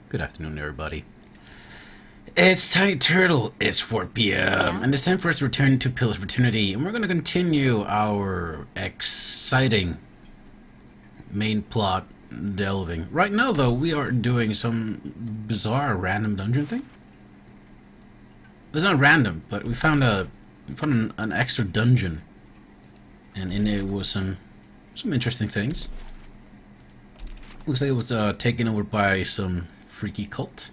Good afternoon, everybody. It's Tiny Turtle. It's 4 p.m. and it's time for us to return to Pillars of Eternity, and we're going to continue our exciting main plot delving. Right now, though, we are doing some bizarre random dungeon thing. It's not random, but we found an extra dungeon, and in it was some interesting things. Looks like it was taken over by some freaky cult.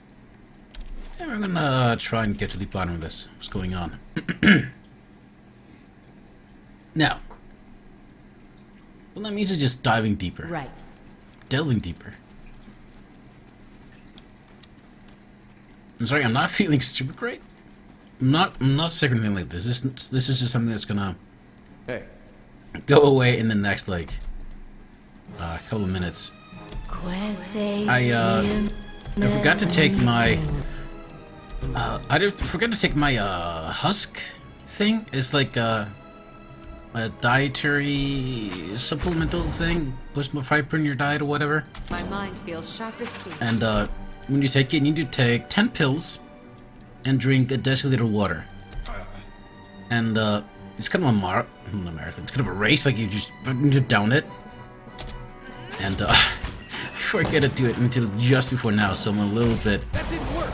And we're gonna try and get to the bottom of this. What's going on? Now, well, that means it's just diving deeper. Right. Delving deeper. I'm sorry, I'm not feeling super great. I'm not sick or anything like this. This is just something that's gonna go away in the next couple of minutes. I forgot to take my husk thing. It's like a dietary supplemental thing. Puts more fiber in your diet or whatever. My mind feels sharp as steel. And when you take it, you need to take 10 pills and drink a deciliter of water. And it's kind of a marathon. It's kind of a race. Like you just down it. And forget to do it until just before now, so I'm a little bit. That didn't work.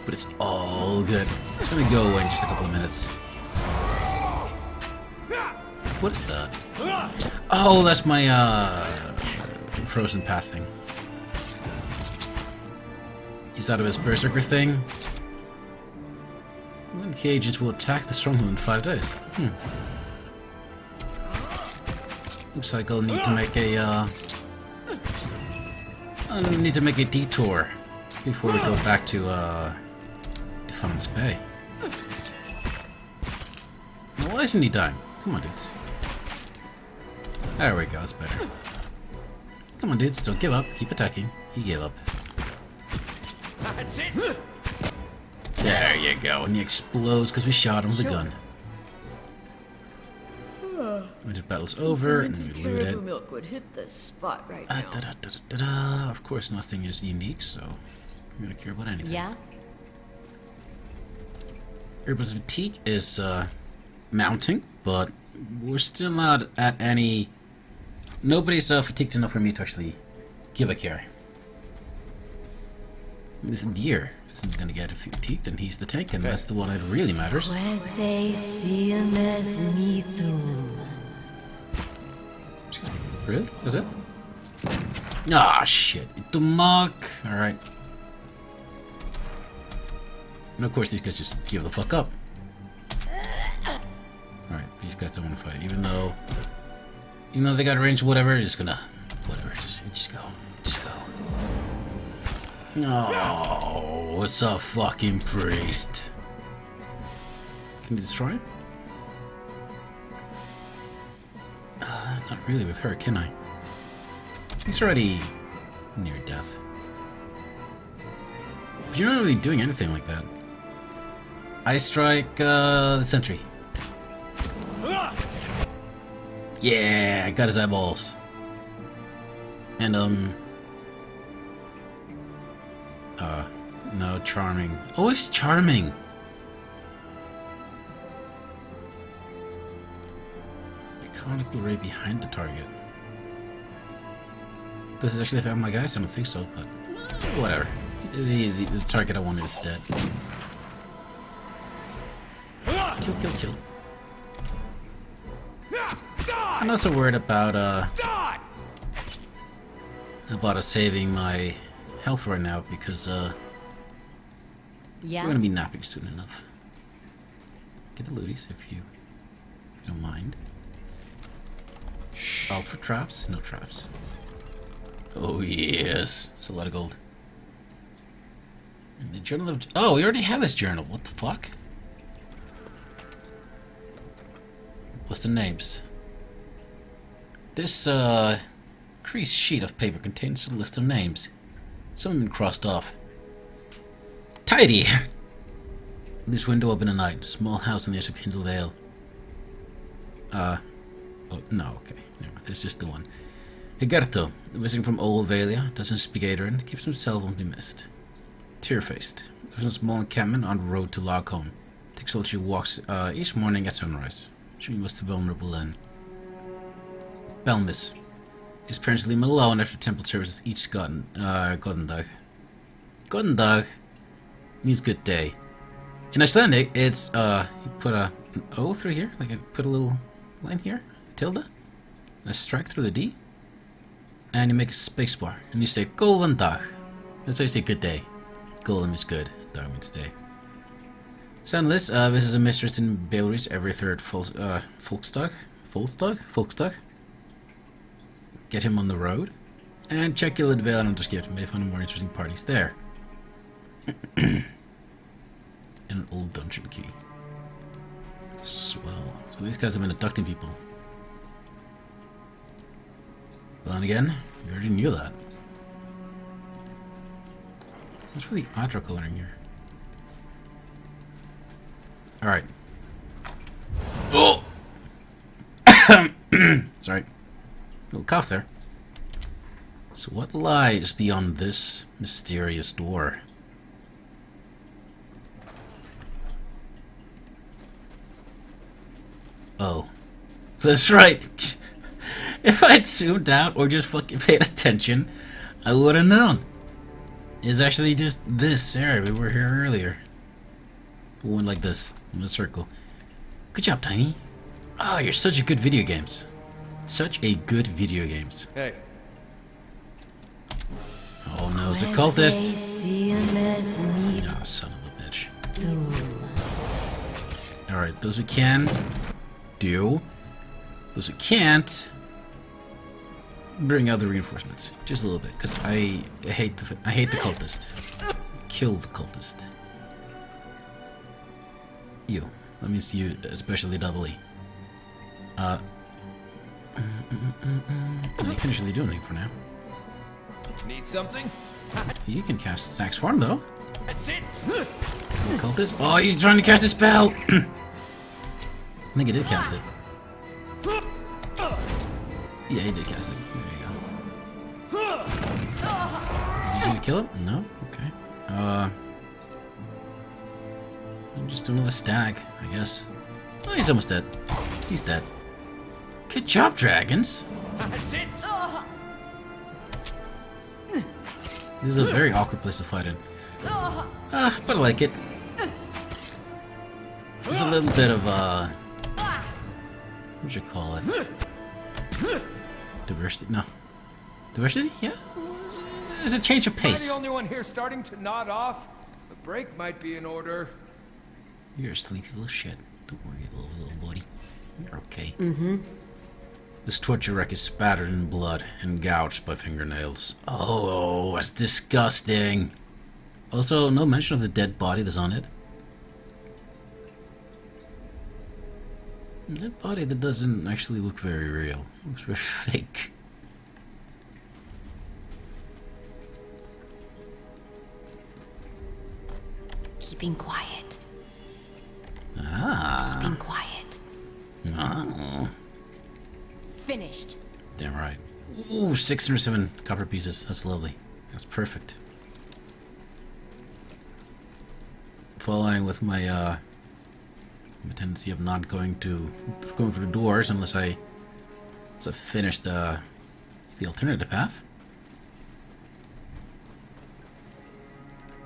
But it's all good. It's gonna go away in just a couple of minutes. What is that? Oh, that's my frozen path thing. He's out of his berserker thing. Link agents will attack the stronghold in 5 days. Looks like I'll need to make a detour before we go back to Defiance Bay. Now, why isn't he dying? Come on, dudes. There we go, that's better. Come on, dudes, don't give up. Keep attacking. He gave up. That's it. There you go. And he explodes because we shot him with a gun. Winter battle's over, and we loot it. Milk would hit this spot right now. Of course, nothing is unique, so we don't care about anything. Yeah? Everybody's fatigue is mounting, but we're still not at any. Nobody's fatigued enough for me to actually give a care. This deer isn't gonna get fatigued, and he's the tank, and that's the one that really matters. Really? Is it? Ah, shit. Itumak. Alright. And of course, these guys just give the fuck up. Alright, these guys don't want to fight. Even though they got range, whatever, just gonna. Whatever, just go. Just go. No, it's a fucking priest. Can you destroy him? Not really with her, can I? He's already near death. But you're not really doing anything like that. I strike the sentry. Yeah, I got his eyeballs. And no, charming. Oh, it's charming. Conical ray behind the target. Does it actually affect my guys? I don't think so, but whatever. The target I wanted is dead. Kill. I'm not so worried about saving my health right now because we're gonna be napping soon enough. Get the looties if you don't mind. Alt for traps? No traps. Oh yes, it's a lot of gold. And the journal of... Oh, we already have this journal. What the fuck? What's the names? This creased sheet of paper contains a list of names. Some have been crossed off. Tidy! This window open at night. Small house on the edge of Kindle Vale. Oh, no, okay. Never mind. This is the one. Higerto, visiting from Old Valia, doesn't speak Adrian, keeps himself only missed. Tear-faced, lives in a small encampment on the road to Logholm. Takes solitary walks each morning at sunrise. She was too vulnerable then. Belmis. His parents leave him alone after temple services each Godendag. Godendag means good day. In Icelandic, it's, you put an O through here, like I put a little line here, tilde, and a strike through the D, and you make a space bar, and you say Golden Dag. That's how you say good day. Golden means good, Dag means day. Sandless visits a mistress in Baleridge every third Folkstag. Get him on the road, and check Gilladvale and Underskift. May find more interesting parties there. And an old dungeon key. Swell. So these guys have been abducting people. Well, and again, we already knew that. What's with the outro coloring here? Alright. Oh! Sorry. Little cough there. So what lies beyond this mysterious door? Oh. That's right. If I'd zoomed out or just fucking paid attention, I would have known. It's actually just this area. We were here earlier. We went like this, in a circle. Good job, Tiny. Oh, you're such a good video games. Such a good video games. Hey. Oh no, it's a cultist. Oh, son of a bitch. Alright, those who can, do. Those who can't, bring out the reinforcements. Just a little bit, because I hate the cultist. Kill the cultist. You. That means you, especially doubly. You can't actually do anything for now. Need something? You can cast Snack's Form though. That's it. Cultist. Oh, he's trying to cast a spell. I think he did cast it. Yeah, he did cast it. There you go. Did you kill him? No? Okay. I'll just do another stag, I guess. Oh, he's almost dead. He's dead. Good job, dragons. That's it. This is a very awkward place to fight in. But I like it. There's a little bit of, what'd you call it? Diversity? No. Diversity? Yeah. There's a change of Am I pace. the only one here starting to nod off? The break might be in order. You're a sleepy little shit. Don't worry, little buddy. You're okay. This torture wreck is spattered in blood and gouged by fingernails. Oh, that's disgusting. Also, no mention of the dead body that's on it. That body that doesn't actually look very real. It looks very fake. Keeping quiet. Ah. Keeping quiet. Oh. Finished. Damn right. Ooh, 607 copper pieces. That's lovely. That's perfect. Following with my my tendency of not going through doors unless I finish the alternative path.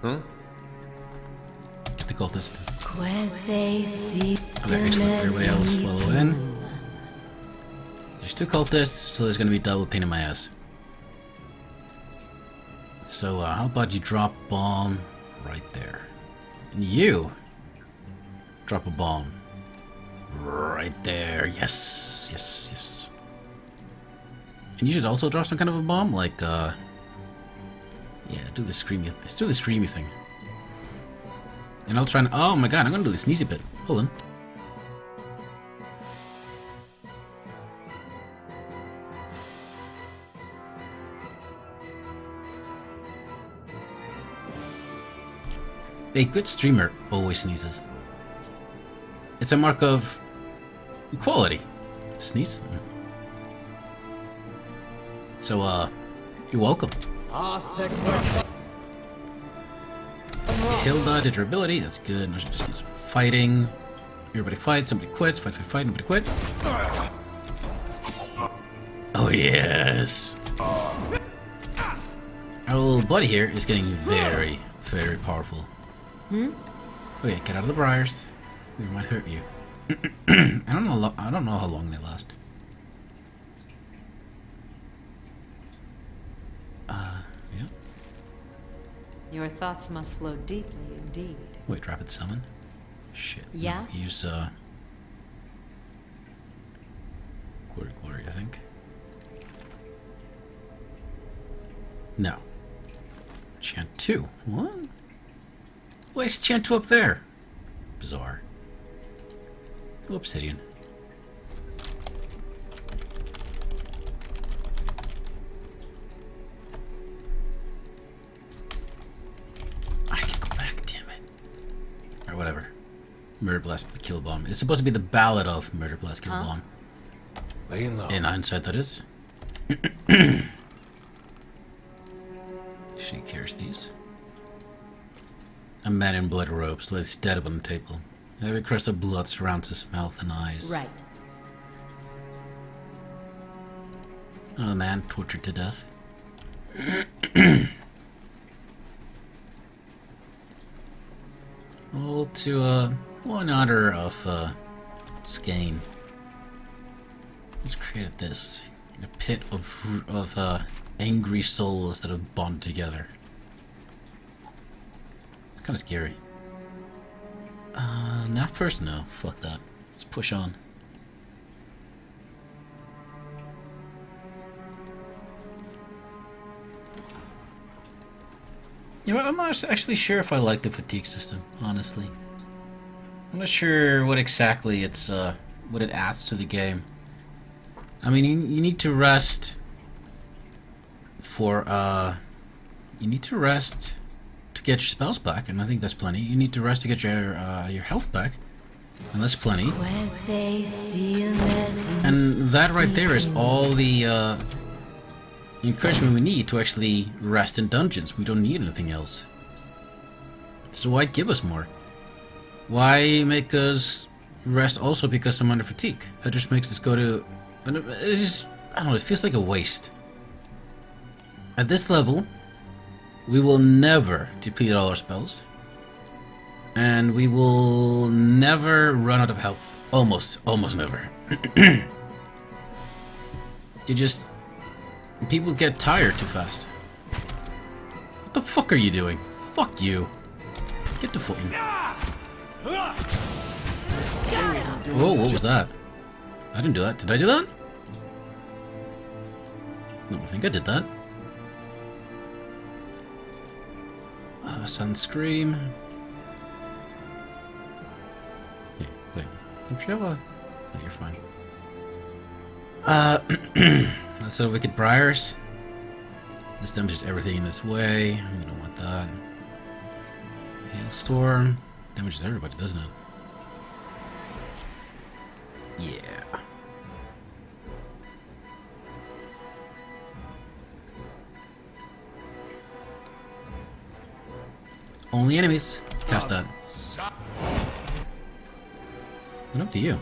Huh? Get the cultist. Okay, Okay, excellent. Everybody else follow in. There's two cultists, so there's gonna be double pain in my ass. So, how about you drop a bomb right there? And you drop a bomb right there. Yes, yes, yes. And you should also drop some kind of a bomb, like, yeah, do the screamy. Let's do the screamy thing. And I'll try and. Oh my god, I'm gonna do the sneezy bit. Hold on. A good streamer always sneezes. It's a mark of quality. Sneeze? So, you're welcome. Hilda did her ability, that's good. No, she just needs fighting. Everybody fights, somebody quits, fight, nobody quit. Oh yes! Our little buddy here is getting very, very powerful. Okay, get out of the briars. We might hurt you. I don't know how long they last. Yeah. Your thoughts must flow deeply indeed. Wait, rapid summon? Shit. no, Yeah? Use, Glory, I think. No. Chant 2. What? Why is Chant 2 up there? Bizarre. Go Obsidian. I can go back, damn it. Or whatever. Murder Blast Kill Bomb. It's supposed to be the ballad of Murder Blast Kill Bomb. Laying low. In hindsight, that is. She carries these. A man in blood robes lays dead upon the table. Every crest of blood surrounds his mouth and eyes. Right. Another man tortured to death. All to one honor of Skane. He's created this in a pit of angry souls that have bonded together. It's kind of scary. Not first, no. Fuck that. Let's push on. You know, I'm not actually sure if I like the fatigue system, honestly. I'm not sure what exactly it's, what it adds to the game. I mean, you need to rest for, you need to rest to get your spells back, and I think that's plenty. You need to rest to get your health back, and that's plenty. When they see a mess, And that right there is all the, encouragement we need to actually rest in dungeons. We don't need anything else. So why give us more? Why make us rest also because I'm under fatigue? That just makes us go to... It's just... I don't know, it feels like a waste. At this level, we will never deplete all our spells. And we will never run out of health. Almost never. You just... People get tired too fast. What the fuck are you doing? Fuck you. Get the footing. Whoa, what was that? I didn't do that. Did I do that? No, I think I did that. Sun Scream. Yeah, wait. Don't you have a... Oh, you're fine. That's a Wicked Briars. This damages everything in this way. We don't want that. Hailstorm. Damages everybody, doesn't it? Yeah. Only enemies. Cast that. And up to you.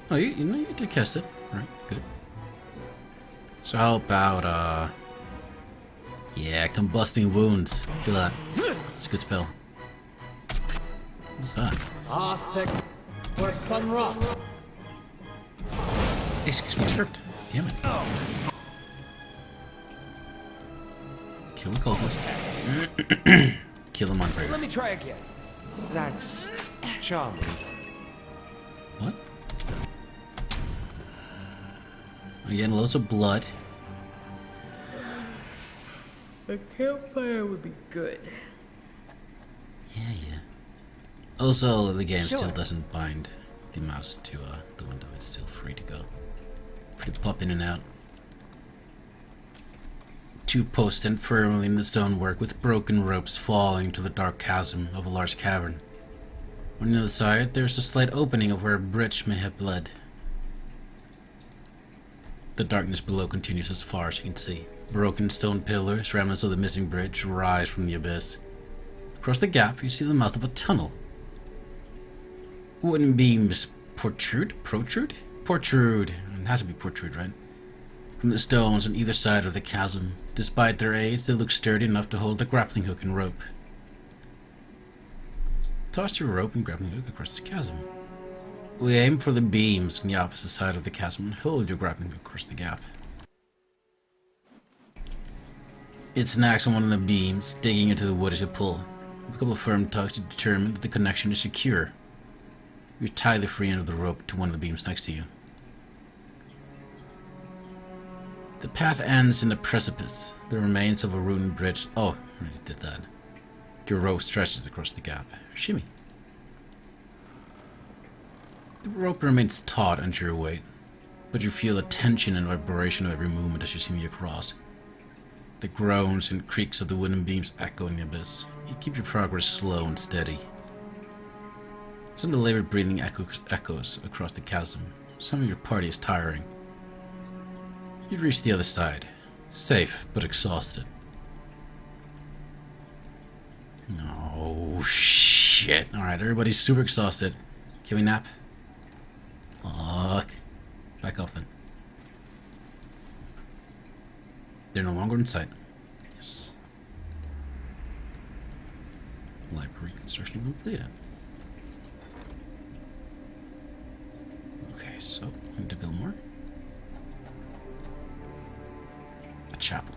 Oh, you know you did cast it. Right, good. So how about, yeah, Combusting Wounds. Do that. It's a good spell. What's that? Excuse me, tripped. Damn it. Kill the cultist. Kill him on prayer. Let me try again. That's charming. What? Again, loads of blood. A campfire would be good. Yeah. Also, the game Sure. still doesn't bind the mouse to the window. It's still free to go. Free to pop in and out. 2 posts stand firmly in the stonework, with broken ropes falling to the dark chasm of a large cavern. On the other side, there's a slight opening of where a bridge may have led. The darkness below continues as far as you can see. Broken stone pillars, remnants of the missing bridge, rise from the abyss. Across the gap, you see the mouth of a tunnel. Wooden beams protrude? Protrude. It has to be protrude, right? From the stones on either side of the chasm. Despite their age, they look sturdy enough to hold a grappling hook and rope. Toss your rope and grappling hook across the chasm. We aim for the beams on the opposite side of the chasm and hold your grappling hook across the gap. It snags on one of the beams, digging into the wood as you pull. With a couple of firm tugs to determine that the connection is secure. You tie the free end of the rope to one of the beams next to you. The path ends in a precipice. The remains of a ruined bridge. Oh, I already did that. Your rope stretches across the gap. Shimmy. The rope remains taut under your weight, but you feel the tension and vibration of every movement as you swing across. The groans and creaks of the wooden beams echo in the abyss. You keep your progress slow and steady. Some labored breathing echoes across the chasm. Some of your party is tiring. You reach the other side, safe but exhausted. No shit. Alright, everybody's super exhausted. Can we nap? Fuck. Back off then. They're no longer in sight. Yes. Library construction completed. Okay, so we need to build more. A chapel.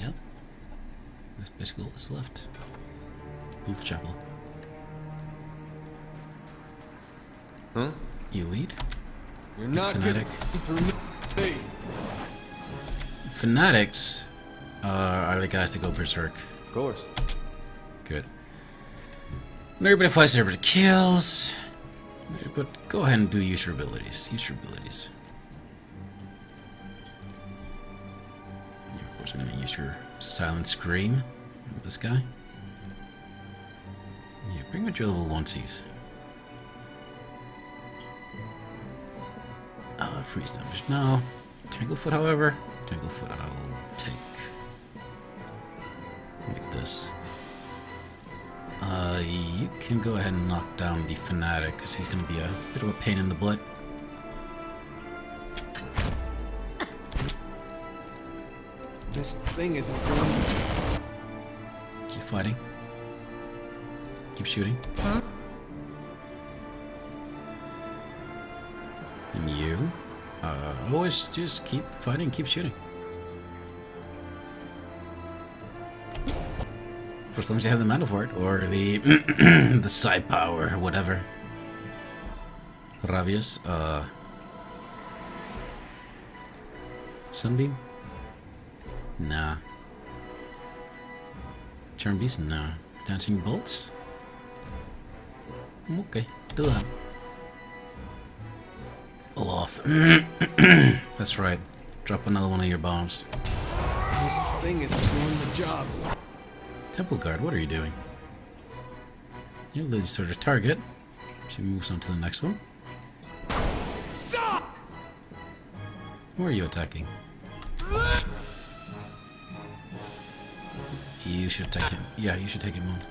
Yep. That's basically all that's left. Build the chapel. Huh? You lead? You're not Fanatic. through me. Fanatics are the guys that go berserk. Of course. Good. And everybody fights, everybody kills. But go ahead and use your abilities. Use your abilities. You're of course going to use your silent scream. This guy. Yeah, bring with your level 1Cs. Freeze damage. No. Tanglefoot, however. Tanglefoot I will take. Like this. You can go ahead and knock down the Fanatic, because he's going to be a bit of a pain in the butt. This thing isn't doing. Keep fighting. Keep shooting. And you, always just keep fighting, keep shooting. For as long as you have the mana for it, or the the side power, or whatever. Ravius, Sunbeam? Nah. Charm Beast? Nah. Dancing Bolts? Okay, do that. Aloth. That's right. Drop another one of your bombs. This thing isn't doing the job. Temple Guard, what are you doing? You lose sort of target. She moves on to the next one. Who are you attacking? You should take him. Yeah, you should take him on.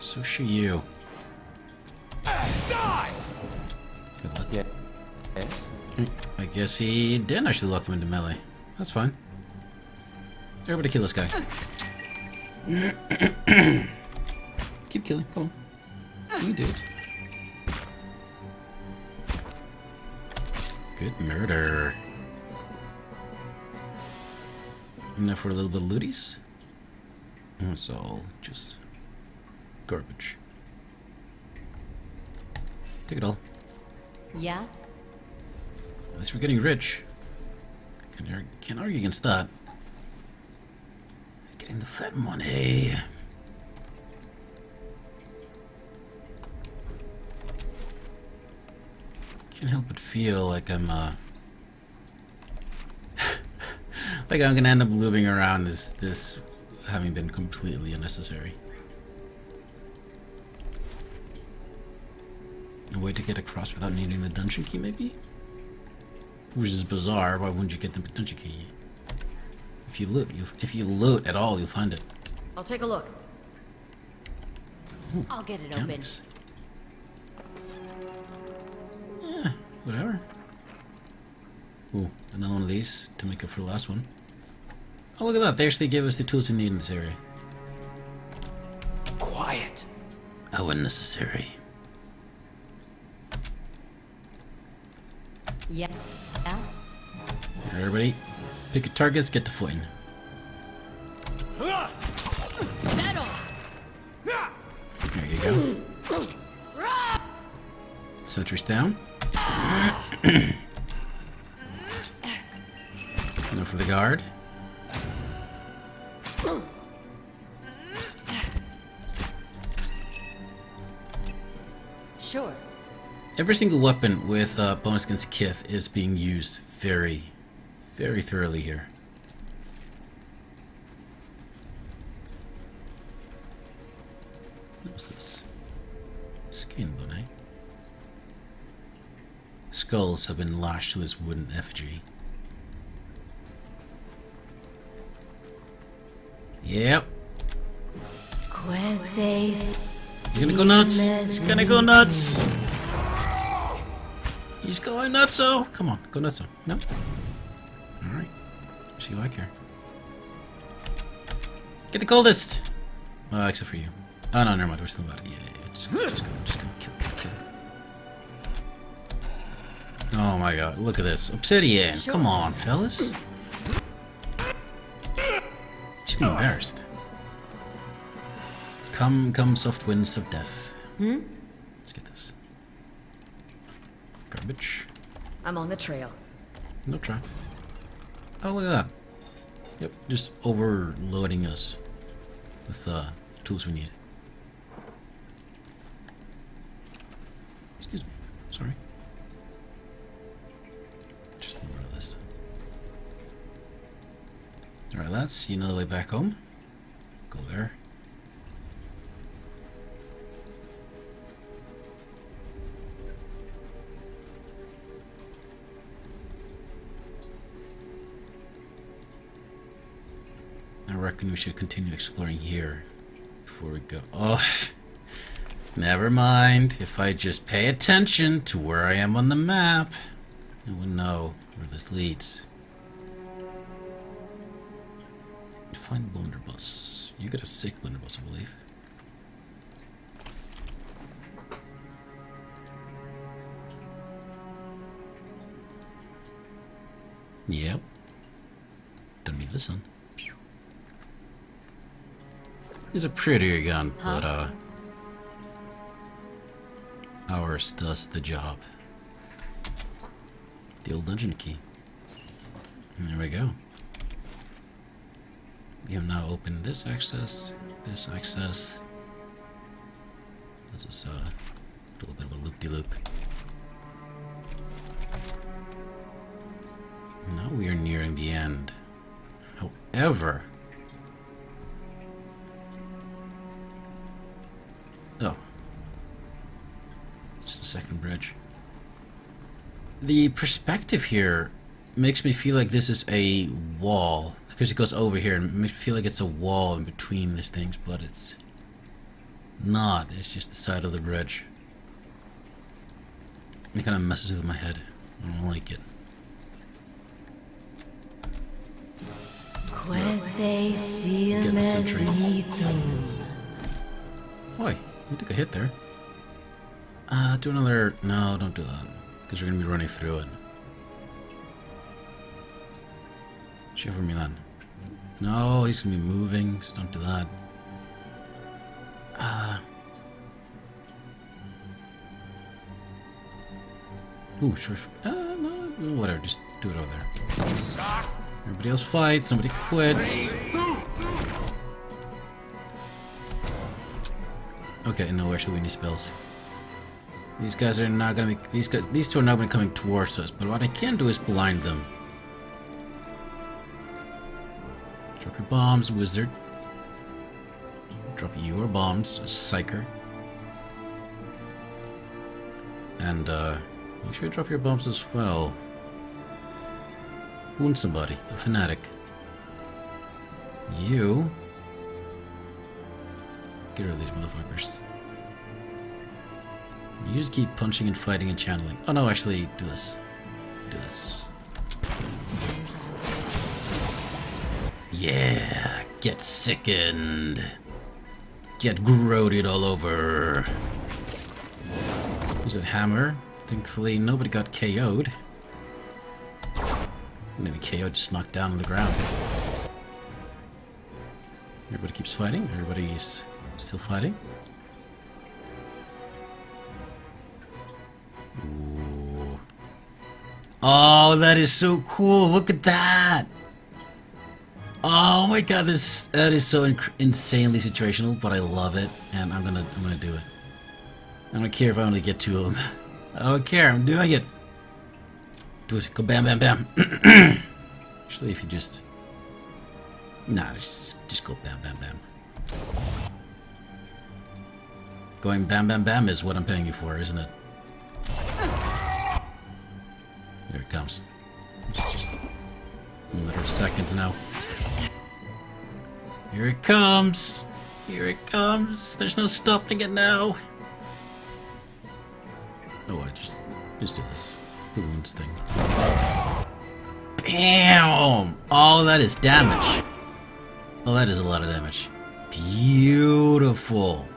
So should you. Die! Good luck. Yeah. Yes. I guess he didn't actually lock him into melee. That's fine. Everybody kill this guy. Keep killing. Come on. You do it. Good murder. And now for a little bit of looties. It's all just garbage. Take it all. Yeah? At least we're getting rich. Can't argue against that. Getting the fat money. Can't help but feel like I'm like I'm gonna end up looping around this having been completely unnecessary. A way to get across without needing the dungeon key, maybe? Which is bizarre. Why wouldn't you get the dungeon key? If you loot at all, you'll find it. I'll take a look. I'll get it Canvas. Yeah, whatever. Ooh, another one of these to make up for the last one. Oh, look at that. They actually gave us the tools we need in this area. Quiet. How unnecessary. Yeah. Yeah. Everybody, pick your targets, get to footing. Metal. There you go. Sentries down. Now for the guard. Sure. Every single weapon with bonus against Kith is being used very, very thoroughly here. What was this? Skin bone, eh? Skulls have been lashed to this wooden effigy. Yep. He's He's gonna go nuts. He's gonna go nuts. He's going nutso. Come on, go nutso. No? Alright. See you like here. Get the coldest! Well, except for you. Oh no, never mind. We're still about it. Yeah. Just go. Kill. Oh my god, look at this. Obsidian. Sure. Come on, fellas. Should be embarrassed. Come, soft winds of death. Let's get this. Garbage. I'm on the trail. No trap. Oh, look at that. Yep, just overloading us with tools we need. Excuse me. Sorry. Just a little of this. Alright, lads, you know the way back home. Go there. I reckon we should continue exploring here before we go. Oh, never mind. If I just pay attention to where I am on the map, I would know where this leads. Find blunderbuss. You got a sick blunderbuss, I believe. Yep. Don't need this one. It's a prettier gun, but ours does the job. The old dungeon key. And there we go. We have now opened this access, this access. This is a little bit of a loop-de-loop. Now we are nearing the end. However, oh, just the second bridge. The perspective here makes me feel like this is a wall, because it goes over here and makes me feel like it's a wall in between these things, but it's not. It's just the side of the bridge. It kind of messes with my head. I don't like it. Get the sentry. Oi, you took a hit there. Do another... No, don't do that. Because you're going to be running through it. Shiver me then. No, he's going to be moving, so don't do that. Ooh, sure. No, whatever, just do it over there. Everybody else fights, nobody quits. Okay, no actually we need spells. These guys are not gonna be these two are not gonna be coming towards us, but what I can do is blind them. Drop your bombs, wizard. Drop your bombs, psyker. And make sure you drop your bombs as well. Wound somebody, a fanatic. You get rid of these motherfuckers. You just keep punching and fighting and channeling. Oh no, actually, do this. Do this. Yeah, get sickened. Get corroded all over. Use that hammer. Thankfully, nobody got KO'd. Maybe KO just knocked down on the ground. Everybody keeps fighting. Everybody's still fighting. Ooh. Oh, that is so cool! Look at that! Oh my god, that is so insanely situational, but I love it, and I'm gonna do it. I don't care if I only get 2 of them. I don't care. I'm doing it. Do it. Go bam, bam, bam. Actually, if you just just go bam, bam, bam. Going bam, bam, bam is what I'm paying you for, isn't it? There it comes. It's just a matter of seconds now. Here it comes! Here it comes! There's no stopping it now! Oh, I just do this. The wounds thing. Bam! Oh, that is damage. Oh, that is a lot of damage. Beautiful.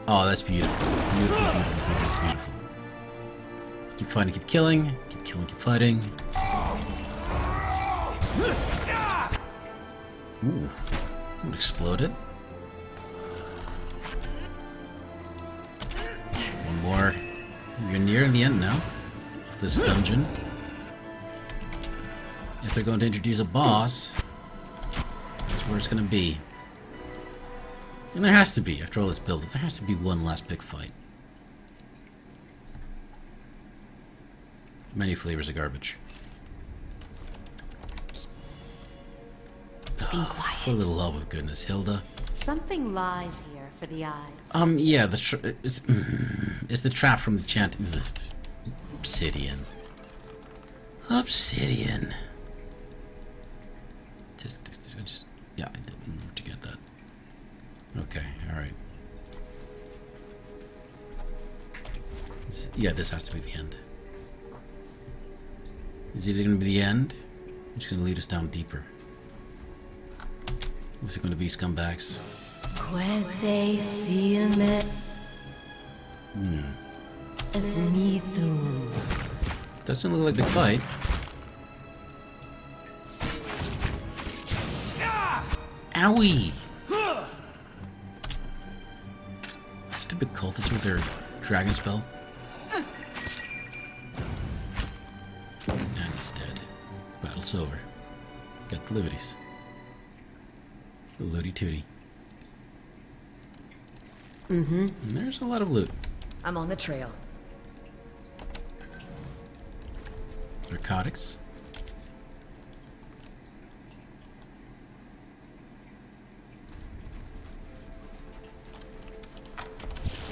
Oh, that's beautiful. Beautiful, beautiful, beautiful, beautiful. Keep fighting, keep killing. Keep killing, keep fighting. Ooh. It exploded. One more. You're nearing the end now of this dungeon. If they're going to introduce a boss, that's where it's going to be. And there has to be, after all this build-up, there has to be one last big fight. Many flavors of garbage. For the love of goodness, Hilda. Something lies here for the eyes. Yeah, it's the trap from the chant. Obsidian. Obsidian. Yeah, I didn't to get that. Okay, alright. Yeah, this has to be the end. It's either going to be the end, or it's going to lead us down deeper. These are going to be scumbags. Puede decirme es mito. Doesn't look like the fight. Owie! Stupid cultists with their dragon spell. And he's dead. Battle's over. Got the looties. The looty tooty. And there's a lot of loot. I'm on the trail. Narcotics.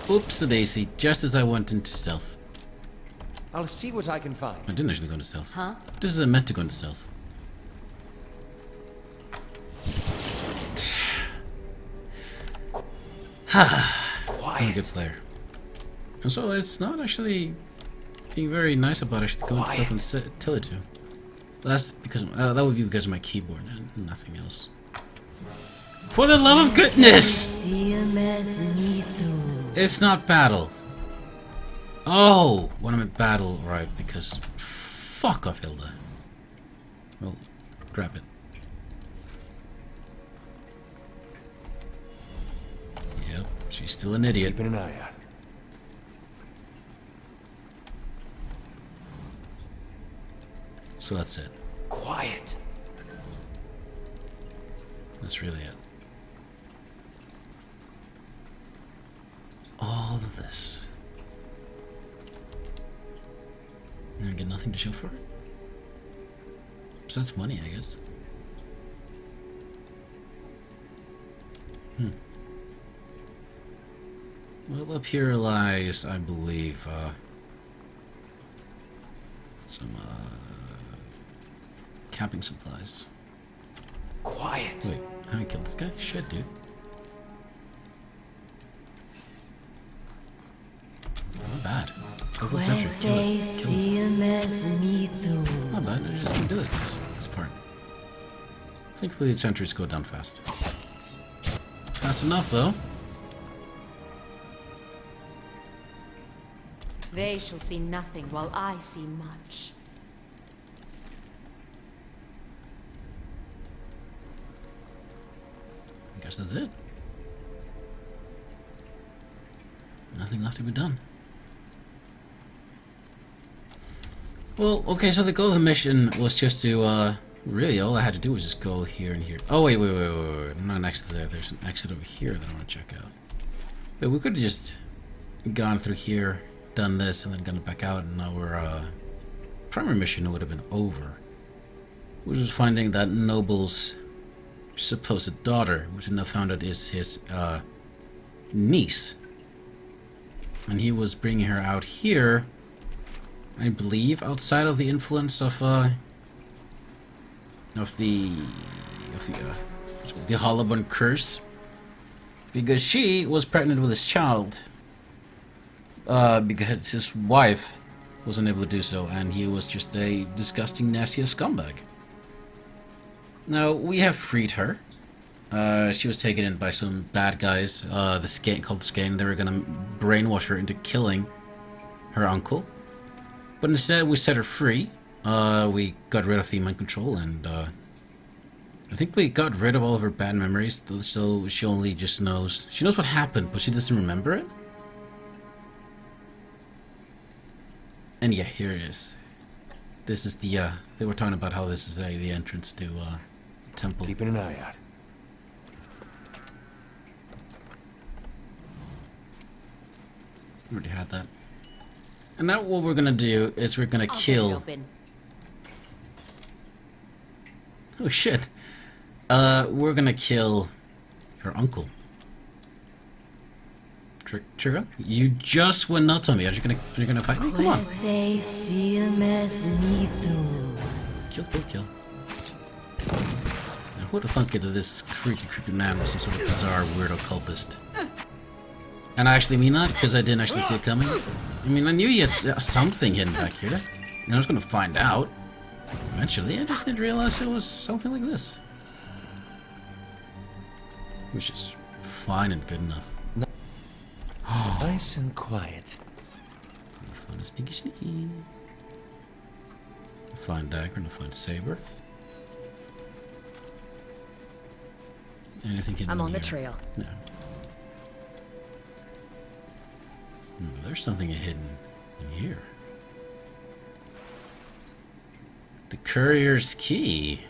Oops-a-daisy, just as I went into stealth. I'll see what I can find. I didn't actually go into stealth. Huh? This is meant to go into stealth. I'm a good player. And so it's not actually being very nice about actually going to stealth and tell it to. That's because that would be because of my keyboard and nothing else. For the love of goodness! It's not battle. Oh, when I'm at battle, right? Because fuck off, Hilda. Well, grab it. Yep, she's still an idiot. Keeping an eye out. So that's it. Quiet. That's really it. All of this. And I get nothing to show for it? So that's money, I guess. Well, up here lies, I believe, some, camping supplies. Quiet. Wait, I haven't killed this guy? Shit, dude. Not bad. Local sentry. Kill Puede it. Kill it. serme mito. Not bad. I just didn't do this part. Thankfully, the sentries go down fast. Fast enough, though. They shall see nothing while I see much. I guess that's it. Nothing left to be done. Well, okay, so the goal of the mission was just to, really, all I had to do was just go here and here. Oh, wait. I'm not next to there. There's an exit over here that I want to check out. But we could have just gone through here, done this, and then gone back out, and our, primary mission would have been over. Which was finding that noble's supposed daughter, which we now found out is his, niece. And he was bringing her out here, I believe, outside of the influence of the Hollowburn curse, because she was pregnant with his child, because his wife was unable to do so, and he was just a disgusting, nasty scumbag. Now we have freed her. She was taken in by some bad guys, the Skane, called Skane. They were gonna brainwash her into killing her uncle. But instead, we set her free. We got rid of the mind control, and I think we got rid of all of her bad memories. So she only just knows. She knows what happened, but she doesn't remember it. And yeah, here it is. This is the. They were talking about how this is the entrance to the temple. Keeping an eye out. Already had that. And now what we're gonna do is we're gonna I'll kill. get it open. Oh shit. We're gonna kill her uncle. Trigger? You just went nuts on me. Are you gonna fight me? Come on. Puede serme mito. Kill. Now, who would have thunk that this creepy man was some sort of bizarre weirdo cultist? And I actually mean that because I didn't actually see it coming. I mean, I knew he had something hidden back here. And I was gonna find out eventually. I just didn't realize it was something like this. Which is fine and good enough. Nice and quiet. Find a sneaky. Find dagger and find saber. Anything hidden I'm on in the here? trail. No. There's something hidden in here. The courier's key.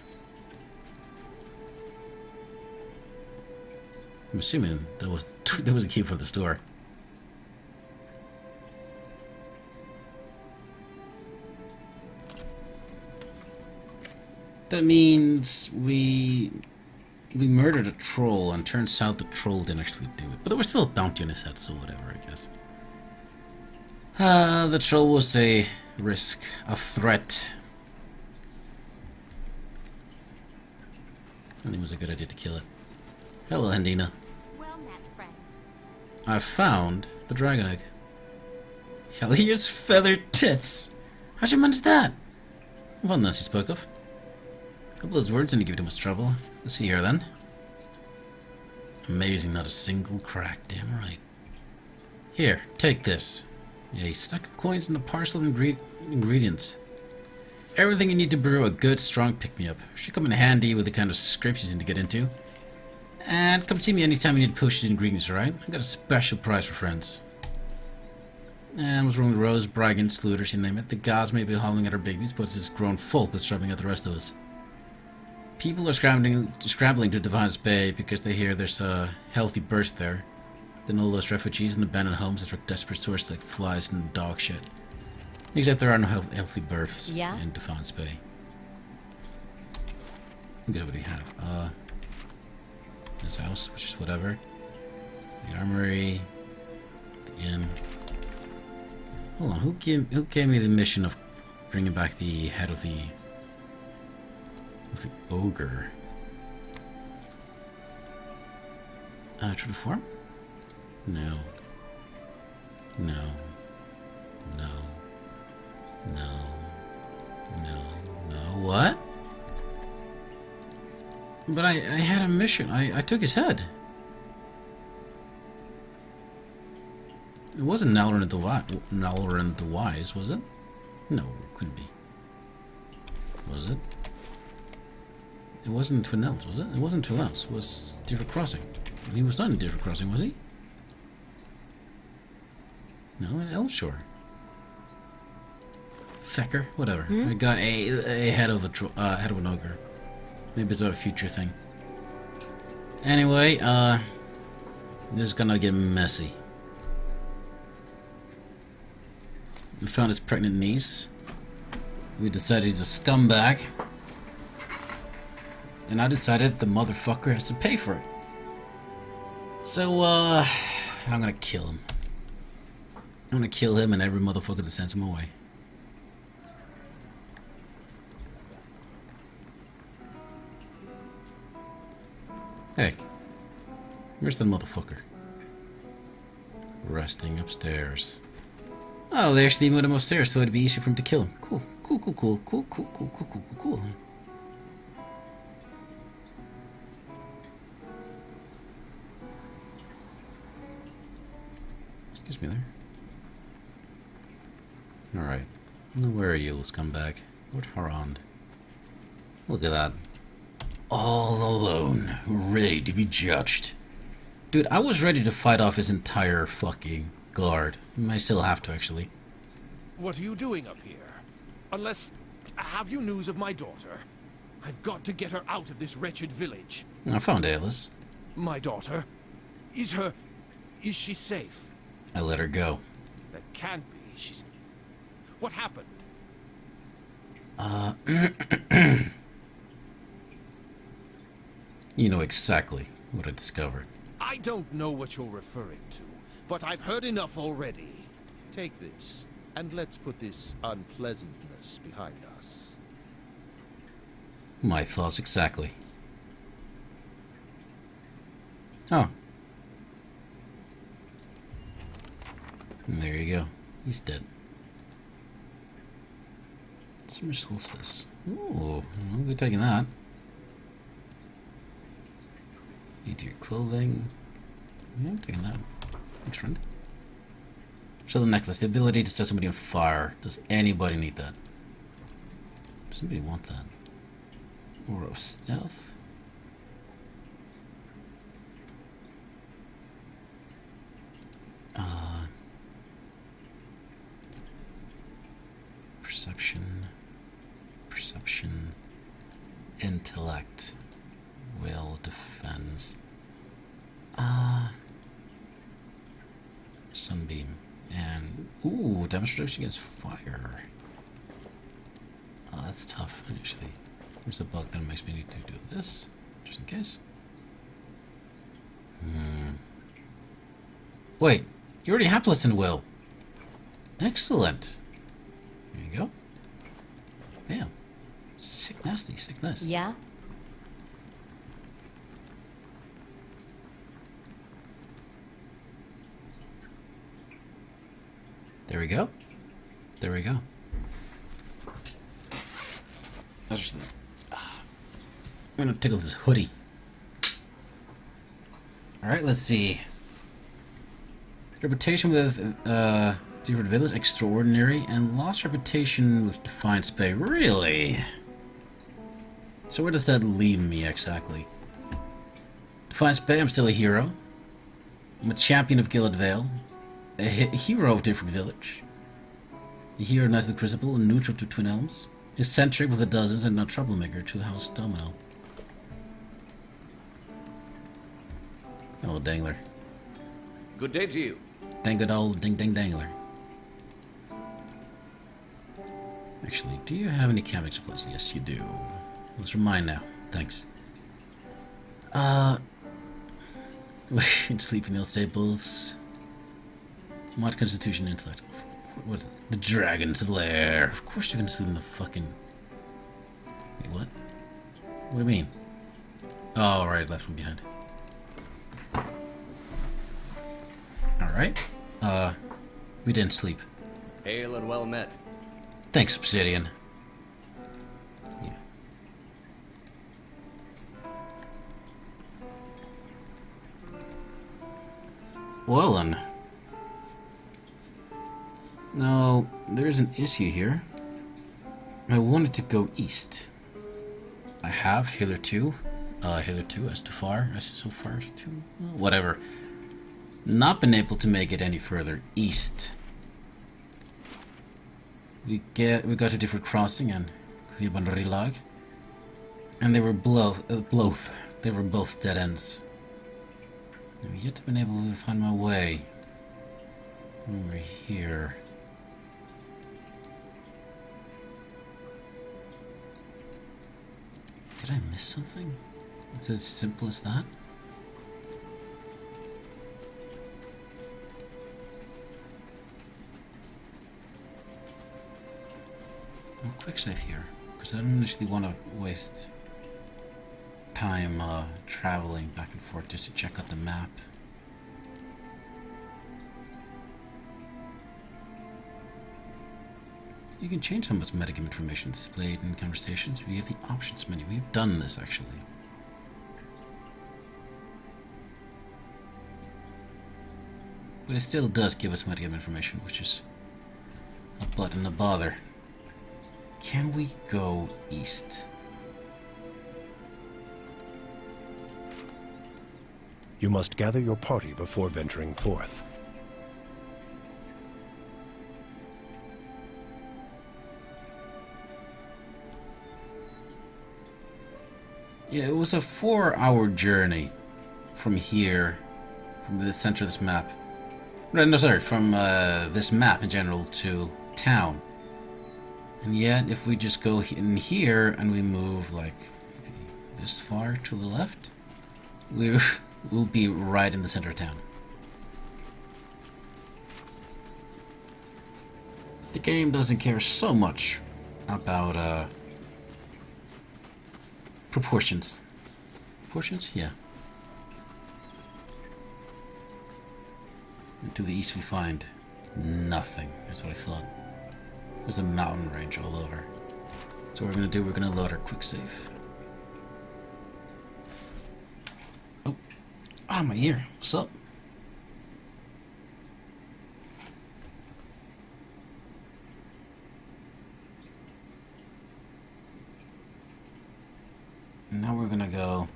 I'm assuming that was a key for the store. That means we murdered a troll, and turns out the troll didn't actually do it. But there was still a bounty on his head, so whatever, I guess. The troll was a risk, a threat. I think it was a good idea to kill it. Hello, Hendina. Well met, friends. I found the dragon egg. Helios feathered tits. How'd you manage that? Well, none you spoke of. A couple of those words didn't give too much trouble. Let's see here then. Amazing, not a single crack. Damn right. Here, take this. A stack of coins and a parcel of ingredients. Everything you need to brew a good, strong pick-me-up. Should come in handy with the kind of scrapes you need to get into. And come see me anytime you need to push the ingredients, alright? I got a special prize for friends. And what's wrong with Rose, brigands, looters, you name it? The gods may be howling at our babies, but it's this grown folk that's driving at the rest of us. People are scrambling to Defiance Bay because they hear there's a healthy birth there. Then all those refugees and abandoned homes that are desperate sources like flies and dog shit. Except there are no healthy births in Defiance Bay. Look at what we have. This house, which is whatever. The armory. in. Hold on, who gave me the mission of bringing back the head of the ogre? True to form? No. No. No. No. No. No. What? But I had a mission. I took his head. It wasn't Nalaran the Wise, was it? No, it couldn't be. Was it? It wasn't Twin Elves, was it? It wasn't Twin Elves. It was Different Crossing. He was not in Different Crossing, was he? No, in Elfshore. Fecker, whatever. I got a head of head of an ogre. Maybe it's a future thing. Anyway, this is gonna get messy. We found his pregnant niece. We decided he's a scumbag. And I decided the motherfucker has to pay for it. So, I'm gonna kill him. I'm gonna kill him and every motherfucker that sends him away. Hey, where's the motherfucker? Resting upstairs. Oh, they actually moved him upstairs so it'd be easy for him to kill him. Cool, cool, cool, cool, cool, cool, cool, cool, cool, cool, cool. Excuse me there. Alright. Now where are you, little scumbag? Lord Harond. Look at that. All alone, ready to be judged. Dude, I was ready to fight off his entire fucking guard. I still have to, actually. What are you doing up here? Unless... Have you news of my daughter? I've got to get her out of this wretched village. I found Aelis. My daughter? Is she safe? I let her go. That can't be. She's... What happened? You know exactly what I discovered. I don't know what you're referring to, but I've heard enough already. Take this, and let's put this unpleasantness behind us. My thoughts exactly. Oh. And there you go. He's dead. Summer solstice. Ooh, I'll be taking that. Need your clothing. Yeah, I'm taking that. Thanks, friend. Show the necklace. The ability to set somebody on fire. Does anybody need that? Does anybody want that? Aura of stealth. Perception, intellect, will, defense. Sunbeam, and ooh, damage reduction against fire. That's tough, actually. There's a bug that makes me need to do this, just in case. Wait, you already have Listen Will. Excellent. There you go. Bam. Sick nasty, sick nice. Yeah? There we go. There we go. That's just, I'm gonna tickle this hoodie. Alright, let's see. Reputation with Different Village, extraordinary, and lost reputation with Defiance Bay. Really? So where does that leave me exactly? Defiance Bay, I'm still a hero. I'm a champion of Gilded Vale. A hero of Different Village. A hero of Knights of the Crucible, and neutral to Twin Elms. Eccentric with the Dozens, and no troublemaker to the House Domino. Hello, Dangler. Good day to you. Dang good old ding ding dangler. Actually, do you have any camping supplies? Yes, you do. Those are mine now. Thanks. Wait, sleep in the old stables. Mod Constitution Intellect. What is this? The Dragon's Lair. Of course you're gonna sleep in the fucking... Wait, what? What do you mean? Oh, right, left one behind. Alright. We didn't sleep. Hail and well met. Thanks, Obsidian. Yeah. Well then. Now, there's an issue here. I wanted to go east. I have hitherto as so far to whatever. Not been able to make it any further east. We got a different crossing and Rilag, and they were both dead ends. I've yet been able to find my way over here. Did I miss something? It's as simple as that? No quick save here, because I don't actually want to waste time traveling back and forth just to check out the map. You can change how much metagame information is displayed in conversations via the options menu. We've done this actually. But it still does give us metagame information, which is a button to bother. Can we go east? You must gather your party before venturing forth. Yeah, it was a 4-hour journey from here, from the center of this map. No, sorry, from this map in general to town. And yet, if we just go in here and we move like this far to the left, we'll be right in the center of town. The game doesn't care so much about proportions. Proportions? Yeah. And to the east we find nothing. That's what I thought. There's a mountain range all over. So what we're gonna do, we're gonna load our quick save. Oh. Ah, my ear. What's up? And now we're gonna go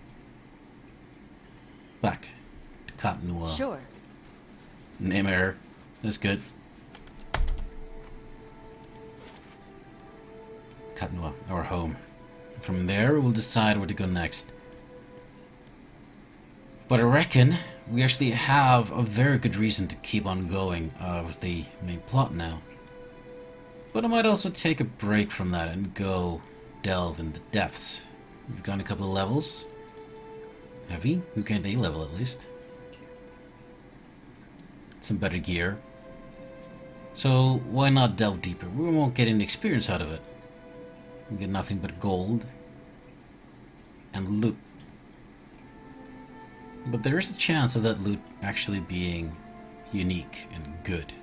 back to Cap Noir. Sure. Name error. That's good. Cap Noir, our home. From there, we'll decide where to go next. But I reckon we actually have a very good reason to keep on going with the main plot now. But I might also take a break from that and go delve in the depths. We've gone a couple of levels. Have we? We gained a level at least. Some better gear. So why not delve deeper? We won't get any experience out of it. We get nothing but gold and loot. But there is a chance of that loot actually being unique and good.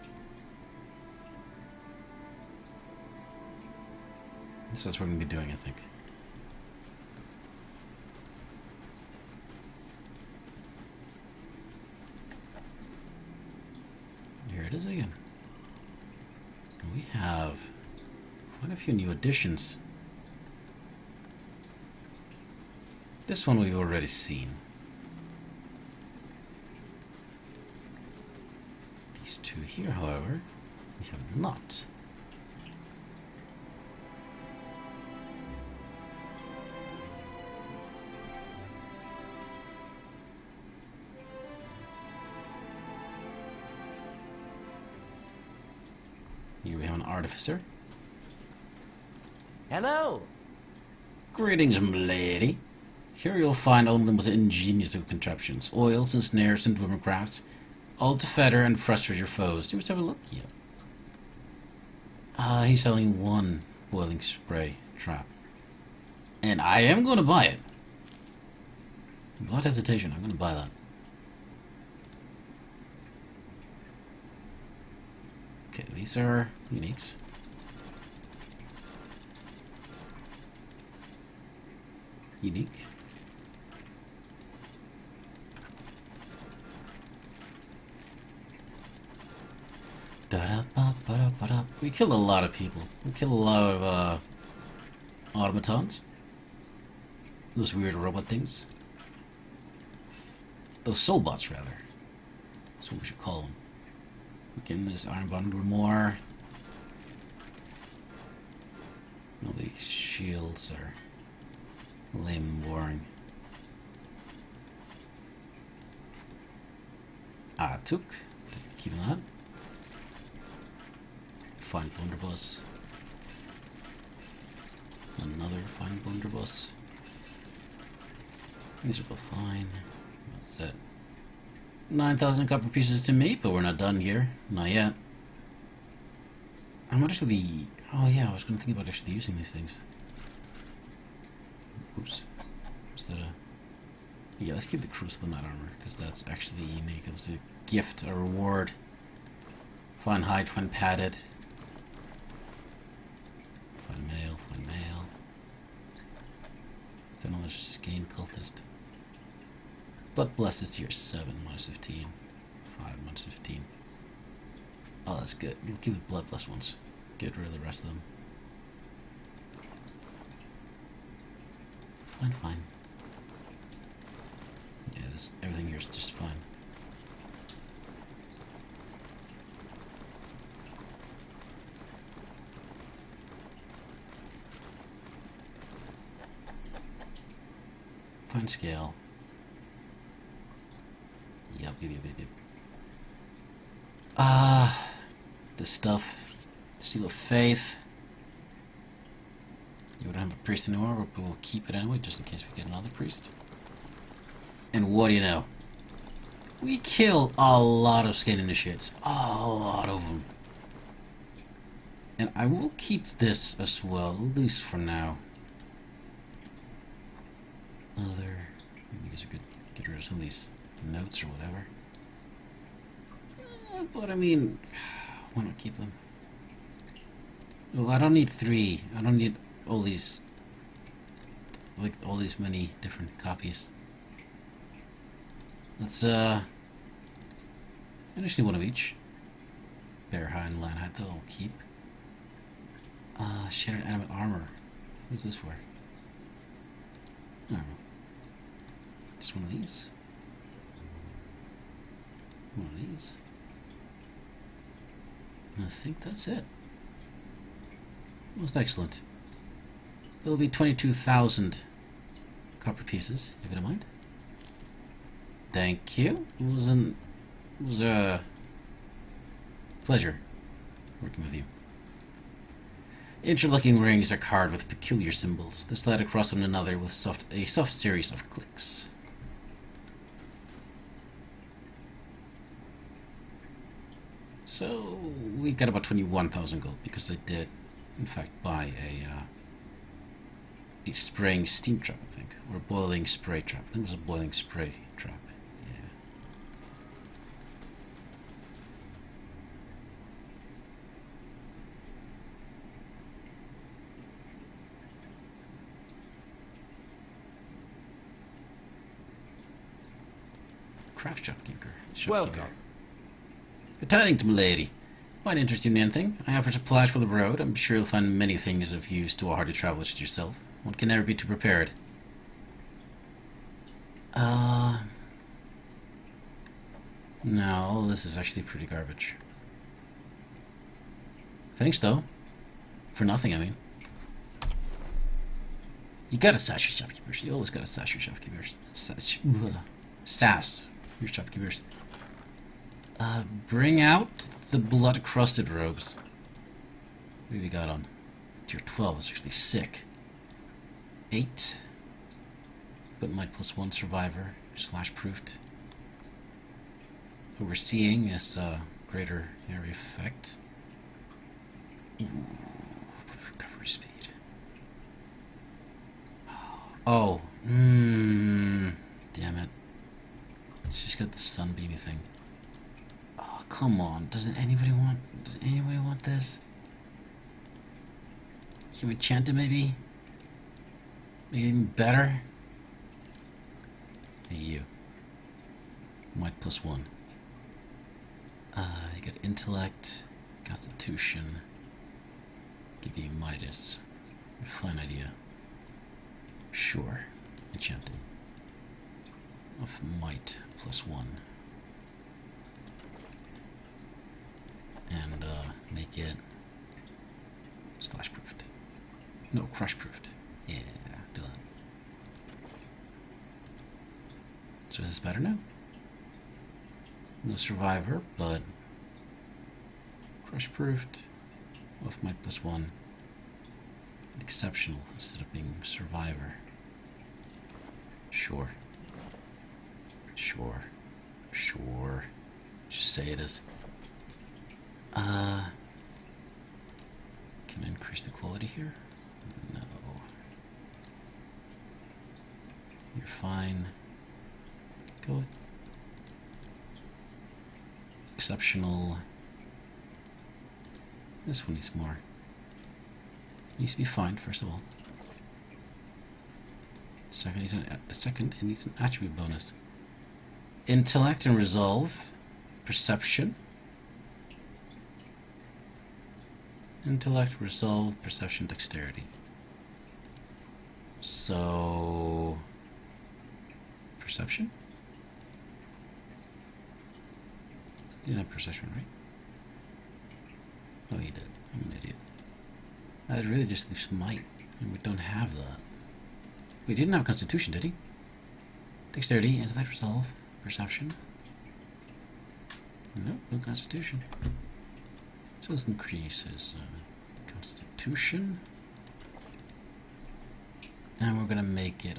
This is what we're going to be doing, I think. Here it is again. And we have quite a few new additions. This one we've already seen. These two here, however, we have not. Here we have an artificer. Hello. Greetings, m'lady. Here you'll find only the most ingenious of contraptions, oils and snares and dwemer crafts, All to fetter and frustrate your foes. Do we have a look? Yeah. He's selling one boiling spray trap. And I am going to buy it. Without hesitation, I'm going to buy that. Okay, these are uniques. Unique. Da-da-ba-ba-da-ba-da. We kill a lot of people. We kill a lot of automatons. Those weird robot things. Those soulbots, rather. That's what we should call them. Again, this Ironbound Grimoire. All these shields are lame and boring. Took. Keeping that. Fine blunderbuss. Another fine blunderbuss. These are both fine. That's it. 9,000 copper pieces to me, but we're not done here. Not yet. I might actually... Oh yeah, I was going to think about actually using these things. Oops. Was that a... Yeah, let's keep the Crucible Knight armor, because that's actually unique. It was a gift, a reward. Fine hide, fine padded. Fine mail, fine mail. Is that another Skane cultist? Blood Blessed is tier 7, minus 15. 5, minus 15. Oh, that's good. We'll keep the Blood Blessed ones. Get rid of the rest of them. Fine, fine. Yeah, everything here is just fine. Fine scale. Yep. The stuff. Seal of Faith. You wouldn't have a priest anymore, but we'll keep it anyway, just in case we get another priest. And what do you know? We kill a lot of Skane initiates. A lot of them. And I will keep this as well, at least for now. I guess we could get rid of some of these notes or whatever. But I mean, why not keep them? Well, I don't need 3. I don't need all these, like all these many different copies. Let's initially one of each. Bearhide and Landhide though I'll keep. Shattered animate armor. Who's this for? I don't know. Just one of these. One of these. And I think that's it. Most excellent. There will be 22,000 copper pieces, if you don't mind. Thank you. It was a pleasure working with you. Interlocking rings are carved with peculiar symbols. They slide across one another with a soft series of clicks. So we got about 21,000 gold because I did, in fact, buy a spraying steam trap, I think, or a boiling spray trap. I think it was a boiling spray trap. Yeah. Craft shopkeeper. Welcome. Good tidings, m'lady. Find interesting in anything? I offer supplies for the road. I'm sure you'll find many things of use to a hardy traveler such as yourself. One can never be too prepared. No, this is actually pretty garbage. Thanks, though. For nothing, I mean. You gotta sass your shopkeepers. You always gotta sass your shopkeepers. Sass your shopkeepers. Bring out the blood-crusted robes. What have we got on? Tier 12, that's actually sick. 8. But might +1 survivor, /proofed. what we're seeing is a greater area effect. Ooh, recovery speed. Oh, damn it. She's got the sunbeamy thing. Oh, come on. Does anybody want this? Can we chant it maybe? Make it even better? Hey, you. Might +1. You got intellect, constitution. Give you Midas. Fine idea. Sure. Enchanting. Of might +1. And make it slash proofed. No, crush proofed. Yeah, do that. So is this better now? No survivor, but crush proofed. Of might +1. Exceptional instead of being survivor. Sure. Sure. Sure. Just say it is. Can I increase the quality here? No. You're fine. Go with exceptional. This one needs more. Needs to be fine, first of all. Second, it needs an attribute bonus. Intellect and resolve. Perception. Intellect, resolve, perception, dexterity. So... perception? You didn't have perception, right? No, he did. I'm an idiot. That really just leaves might, and we don't have that. We didn't have constitution, did he? Dexterity, intellect, resolve, perception. Nope, no constitution. So let's increase his constitution. And we're gonna make it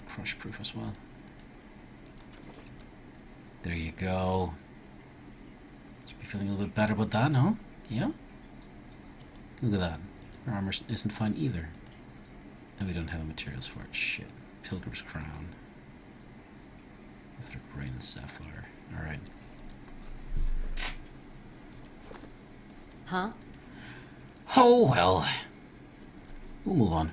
crush proof as well. There you go. Should be feeling a little bit better about that, no? Yeah? Look at that. Our armor isn't fine either. And we don't have the materials for it. Shit. Pilgrim's Crown. After Grain and Sapphire. Alright. Huh? Oh, well. We'll move on.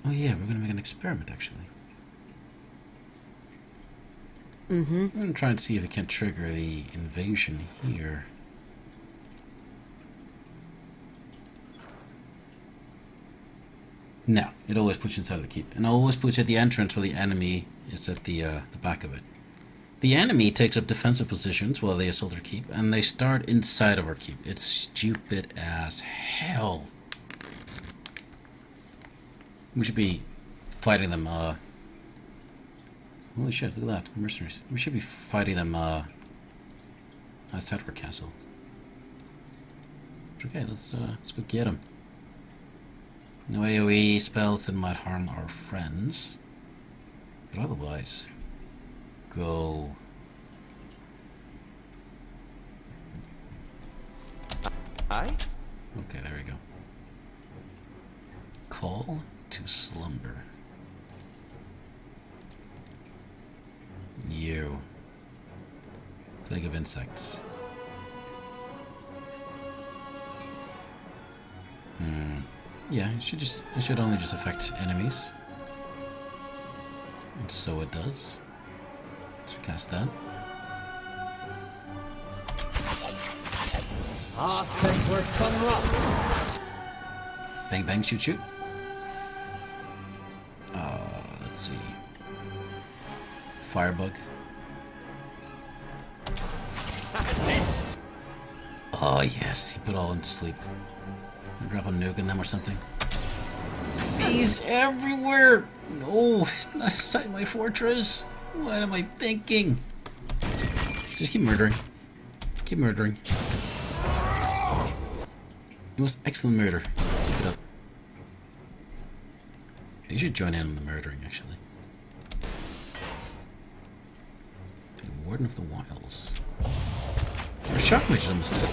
Oh yeah, we're gonna make an experiment, actually. Mm-hmm. I'm gonna try and see if it can trigger the invasion here. No, it always puts you inside of the keep. And always puts you at the entrance where the enemy is at the back of it. The enemy takes up defensive positions while they assault our keep, and they start inside of our keep. It's stupid as hell. We should be fighting them, holy shit, look at that, mercenaries. We should be fighting them, outside of our castle. Okay, let's go get them. No AoE spells that might harm our friends. But otherwise, go. Aye? Okay, there we go. Call to slumber. You. Plague of insects. Yeah, it should only just affect enemies. And so it does. So cast that. Bang bang shoot shoot. Let's see. Firebug. Oh yes, he put all into sleep. Drop a nuke in them or something. Bees everywhere! No, not inside my fortress. What am I thinking? Just keep murdering. Keep murdering. It was excellent murder. Keep it up. You should join in on the murdering, actually. The Warden of the Wilds. Or shock mages almost did it.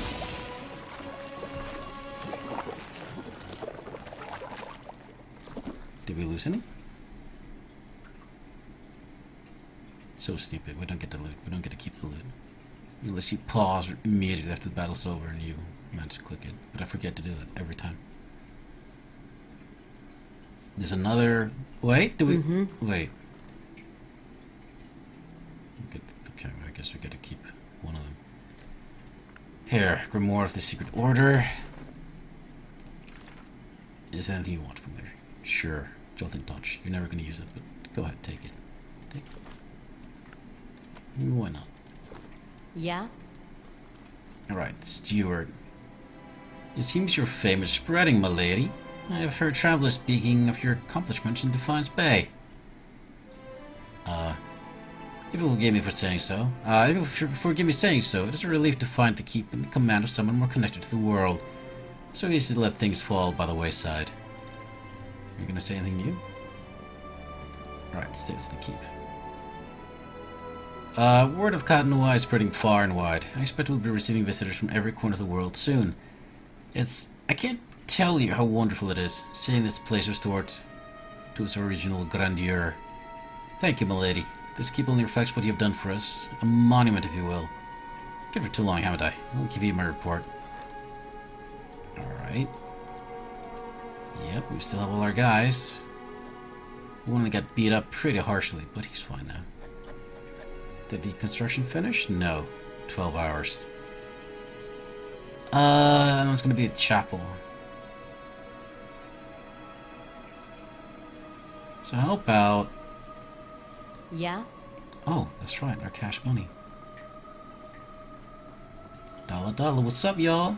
Did we lose any? So stupid. We don't get to loot. We don't get to keep the loot. Unless you pause immediately after the battle's over and you manage to click it. But I forget to do that every time. There's another... Wait, do we... Wait. Okay, well, I guess we get to keep one of them. Here, Grimoire of the Secret Order. Is there anything you want from there? Sure. Jolting Touch. You're never going to use it, but go ahead, take it. Take it. Why not? Yeah? Alright, Steward. It seems your fame is spreading, my lady. I have heard travelers speaking of your accomplishments in Defiance Bay. If you'll forgive me for saying so. If you'll forgive me saying so, it is a relief to find to keep in command of someone more connected to the world. It's so easy to let things fall by the wayside. Are you gonna say anything new? Alright, stay the keep. Word of Katanoa is spreading far and wide. I expect we'll be receiving visitors from every corner of the world soon. I can't tell you how wonderful it is, seeing this place restored to its original grandeur. Thank you, milady. This keep only reflects what you have done for us. A monument, if you will. Been for too long, haven't I? I'll give you my report. Alright. Yep, we still have all our guys. One that got beat up pretty harshly, but he's fine now. Did the construction finish? No. 12 hours. And it's gonna be a chapel. So how about... Yeah? Oh, that's right, our cash money. Dollar, what's up, y'all?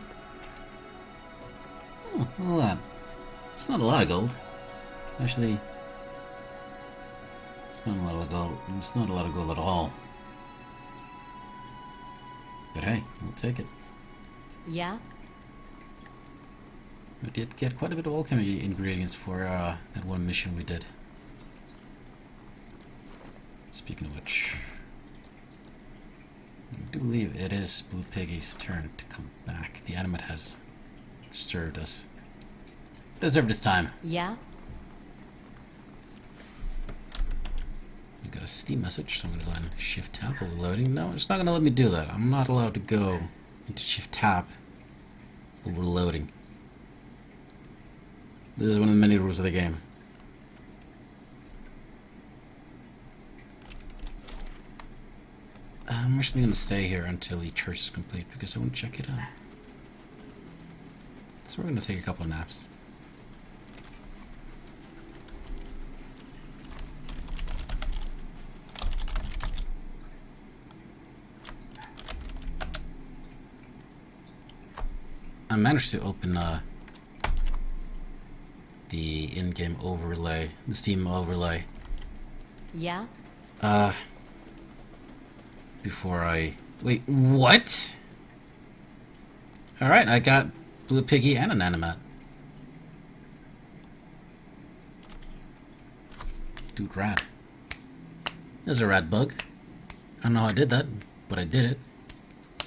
Oh, look at that. It's not a lot of gold. Actually, it's not a lot of gold. It's not a lot of gold at all. But hey, we'll take it. Yeah? We did get quite a bit of alchemy ingredients for that one mission we did. Speaking of which, I do believe it is Blue Piggy's turn to come back. The animate has served us. Deserved its time. Yeah? You got a Steam message, so I'm gonna go and shift tab while loading. No, it's not gonna let me do that. I'm not allowed to go into shift tab while we're loading. This is one of the many rules of the game. I'm actually gonna stay here until the church is complete because I want to check it out. So we're gonna take a couple of naps. I managed to open the in-game overlay, the Steam overlay. Yeah? Before I... Wait, what? Alright, I got Blue Piggy and an animat. Dude, rad. There's a rad bug. I don't know how I did that, but I did it. I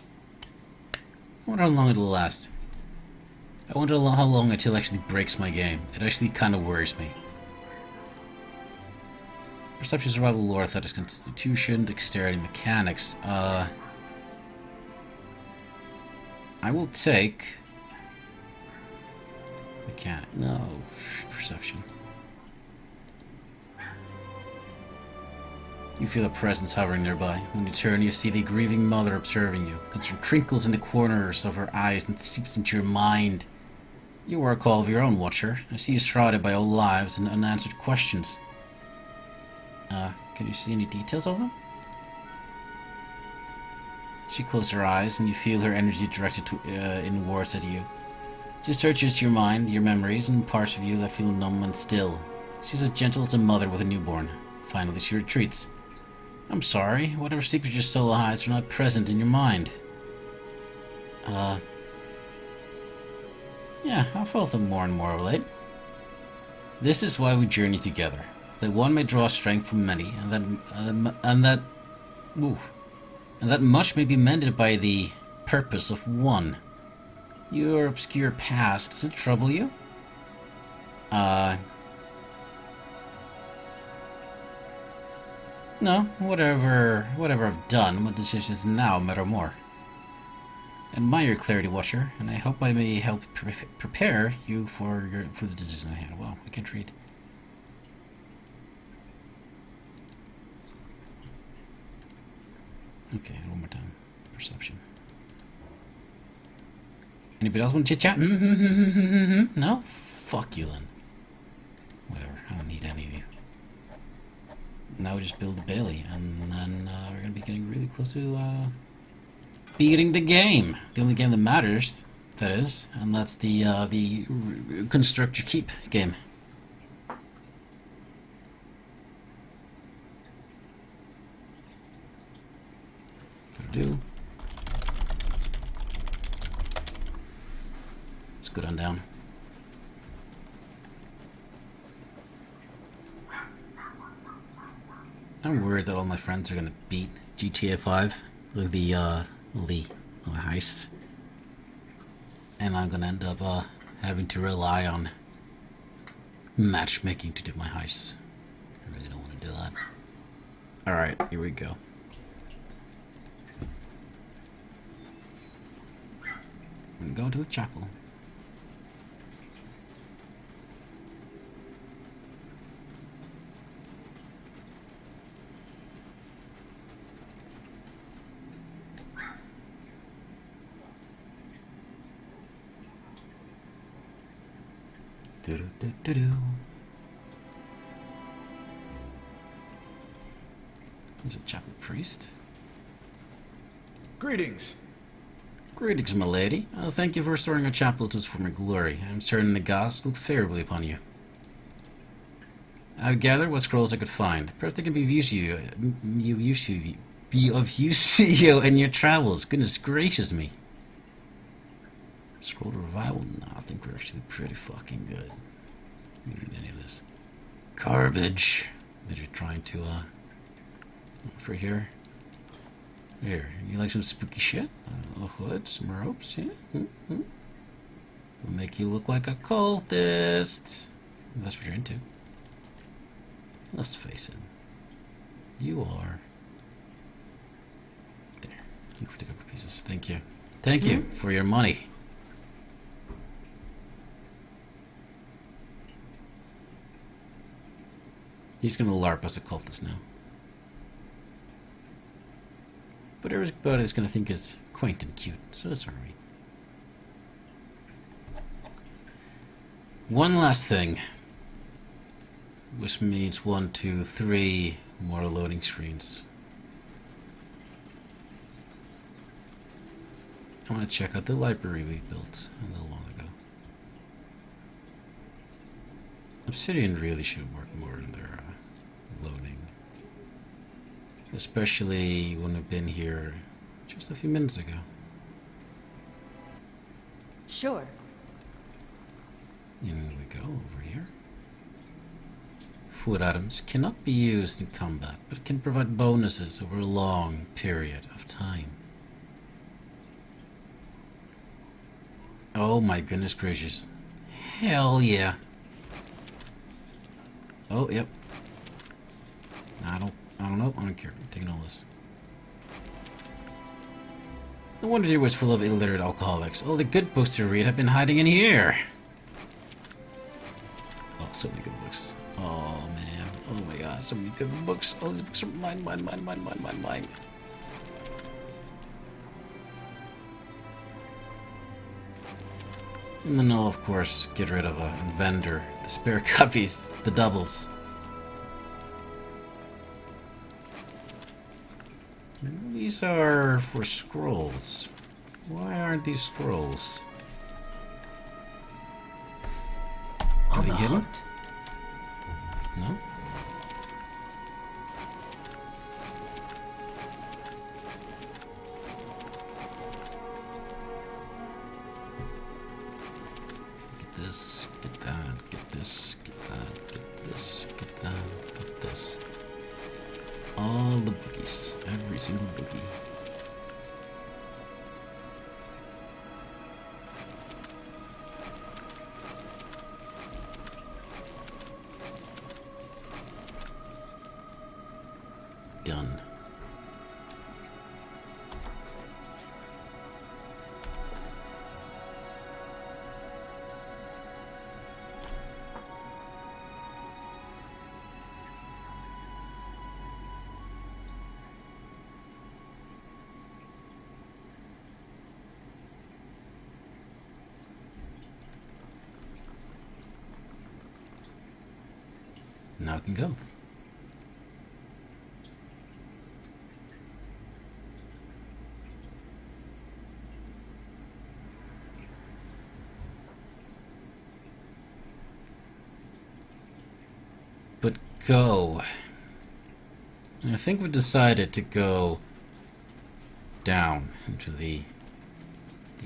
wonder how long it'll last. I wonder how long until it actually breaks my game. It actually kind of worries me. Perception, survival, lore, athletics, constitution, dexterity, mechanics. I will take... Mechanic. No, perception. You feel a presence hovering nearby. When you turn, you see the grieving mother observing you. Concern crinkles in the corners of her eyes and seeps into your mind. You are a call of your own, Watcher. I see you shrouded by old lives and unanswered questions. Can you see any details of them? She closes her eyes, and you feel her energy directed inwards at you. She searches your mind, your memories, and parts of you that feel numb and still. She's as gentle as a mother with a newborn. Finally, she retreats. I'm sorry, whatever secrets your soul hides are not present in your mind. Yeah, I felt them more and more of late. This is why we journey together, that one may draw strength from many, and that much may be mended by the purpose of one. Your obscure past, does it trouble you? No, whatever I've done, my decisions now matter more. Admire Clarity Watcher, and I hope I may help prepare you for the decision I had. Wow, I can't read. Okay, one more time. Perception. Anybody else want to chit-chat? No? Fuck you then. Whatever, I don't need any of you. Now we just build the Bailey, and then we're gonna be getting really close to beating the game. The only game that matters, that is, and that's the Construct Your Keep game. Do. Let's go down. I'm worried that all my friends are gonna beat GTA 5 with the heists, and I'm gonna end up having to rely on matchmaking to do my heists. I really don't want to do that. All right, here we go. I'm going to the chapel. Do-do-do-do-do. There's a chapel priest. Greetings. Greetings, my lady. Thank you for restoring our chapel to its former glory. I'm certain the gods look favorably upon you. I've gathered what scrolls I could find. Perhaps they can be of use to you in your travels. Goodness gracious me. Scroll to revival? No, I think we're actually pretty fucking good. We don't need any of this garbage that you're trying to for here. Here, you like some spooky shit? A hood, some ropes, yeah? Will make you look like a cultist. That's what you're into. Let's face it. You are. There. You for the couple pieces. Thank you. Thank you for your money. He's gonna LARP as a cultist now. But everybody's gonna think it's quaint and cute, so it's alright. One last thing. Which means 1, 2, 3 more loading screens. I want to check out the library we built a little long ago. Obsidian really should work more in their loading. Especially when we've been here just a few minutes ago. Sure. In we go, over here. Food items cannot be used in combat, but can provide bonuses over a long period of time. Oh my goodness gracious. Hell yeah. Oh, yep. I don't know. I don't care. I'm taking all this. No wonder it was full of illiterate alcoholics. All the good books to read have been hiding in here. Oh, so many good books. Oh, man. Oh, my God. So many good books. All these books are mine. And then I'll, of course, get rid of a vendor. The spare copies. The doubles. These are for scrolls. Why aren't these scrolls? On the get 'em? hunt. No? Get this, get that, get this, get that. this, get that, get this. All the boogies, every single boogie. Done. Now I can go. But go. And I think we decided to go down into the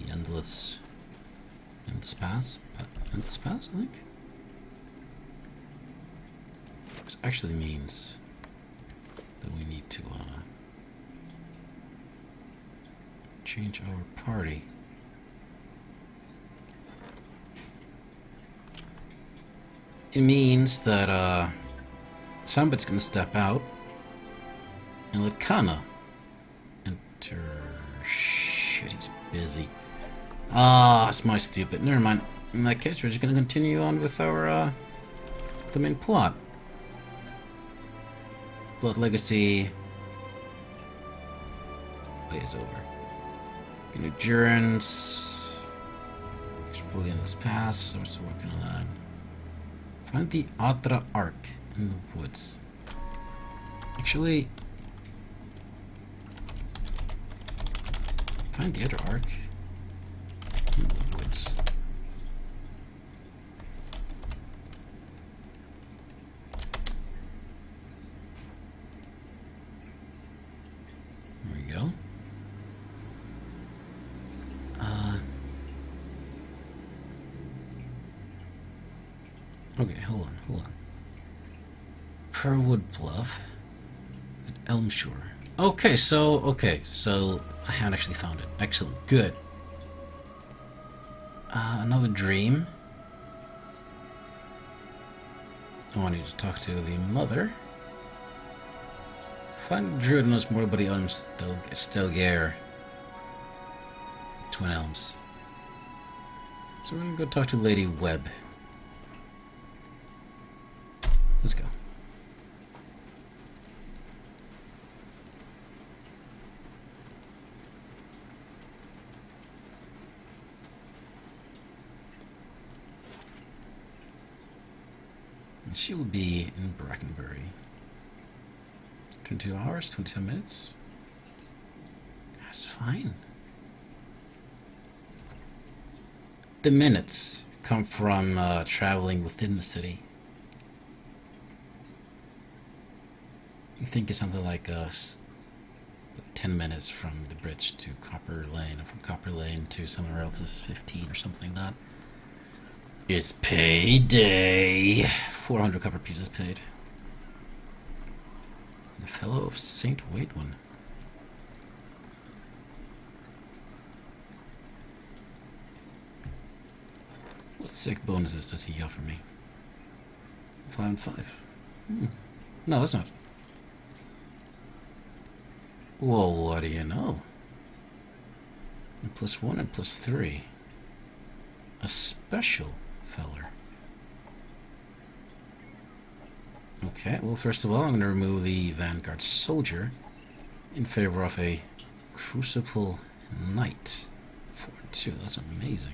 endless paths. Endless paths, I think. Which actually means that we need to change our party. It means that somebody's gonna step out and let Kana enter. Shit, he's busy. Ah, it's my stupid. Never mind. In that case, we're just gonna continue on with our the main plot. Blood Legacy. Wait, it's over. Get endurance. Explore the endless pass. So I'm still working on that. Find the Adra Ark in the woods. Actually, find the other Ark in the woods. There we go. Okay, hold on. Furwood Bluff at Elmshore. Okay, so I haven't actually found it. Excellent, good. Another dream. I want you to talk to the mother. Find the druid knows more about the Elms Stelgare. Twin Elms. So we're gonna go talk to Lady Webb. Let's go. And she will be in Brackenbury. 22 hours, 27 minutes. That's fine. The minutes come from traveling within the city. You think it's something like 10 minutes from the bridge to Copper Lane, and from Copper Lane to somewhere else is 15 or something like that. It's payday! 400 copper pieces paid. The Fellow of St. Waitwin. What sick bonuses does he offer me? 5 and 5. No, that's not. Well, what do you know? And +1 and +3. A special feller. Okay, well, first of all, I'm going to remove the Vanguard Soldier in favor of a Crucible Knight. 4-2, that's amazing.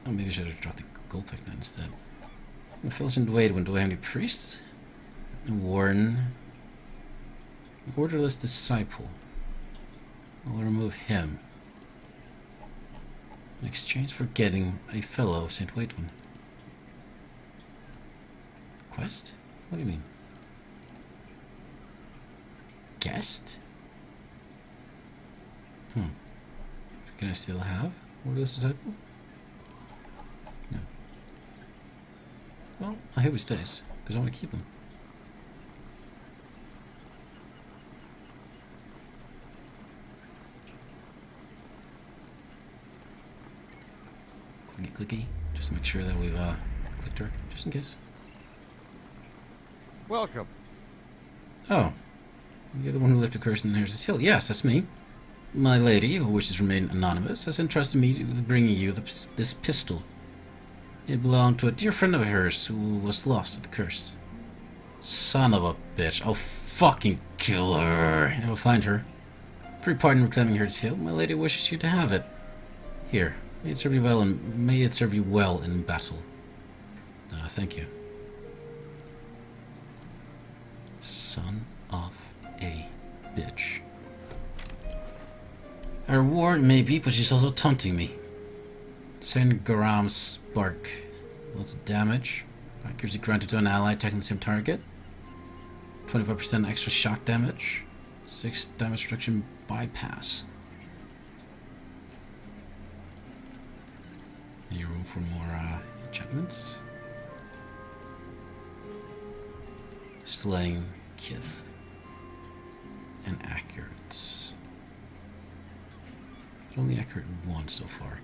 Oh, maybe I should have dropped the Goltec Knight instead. Philson Waitwin, do I have any priests? Warren. Orderless Disciple. I'll remove him. In exchange for getting a Fellow of St. Waitwin. Quest? What do you mean? Guest? Can I still have Orderless Disciple? No. Well, I hope he stays, because I want to keep him. Clicky clicky, just to make sure that we've clicked her, just in case. Welcome. Oh, you're the one who lifted Kirsten Harris's hill. Yes, that's me. My lady, who wishes to remain anonymous, has entrusted me with bringing you this pistol. It belonged to a dear friend of hers who was lost to the curse. Son of a bitch. I'll fucking kill her. I will find her. For your pardon reclaiming Harris's hill, my lady wishes you to have it. Here. May it serve you well in battle. Thank you. Son of a bitch. Her reward may be, but she's also taunting me. 10 grams spark. Lots of damage. Accuracy granted to an ally attacking the same target. 25% extra shock damage. 6 damage reduction bypass. Any room for more enchantments? Slaying Kith. And accurate. It's only accurate 1 so far.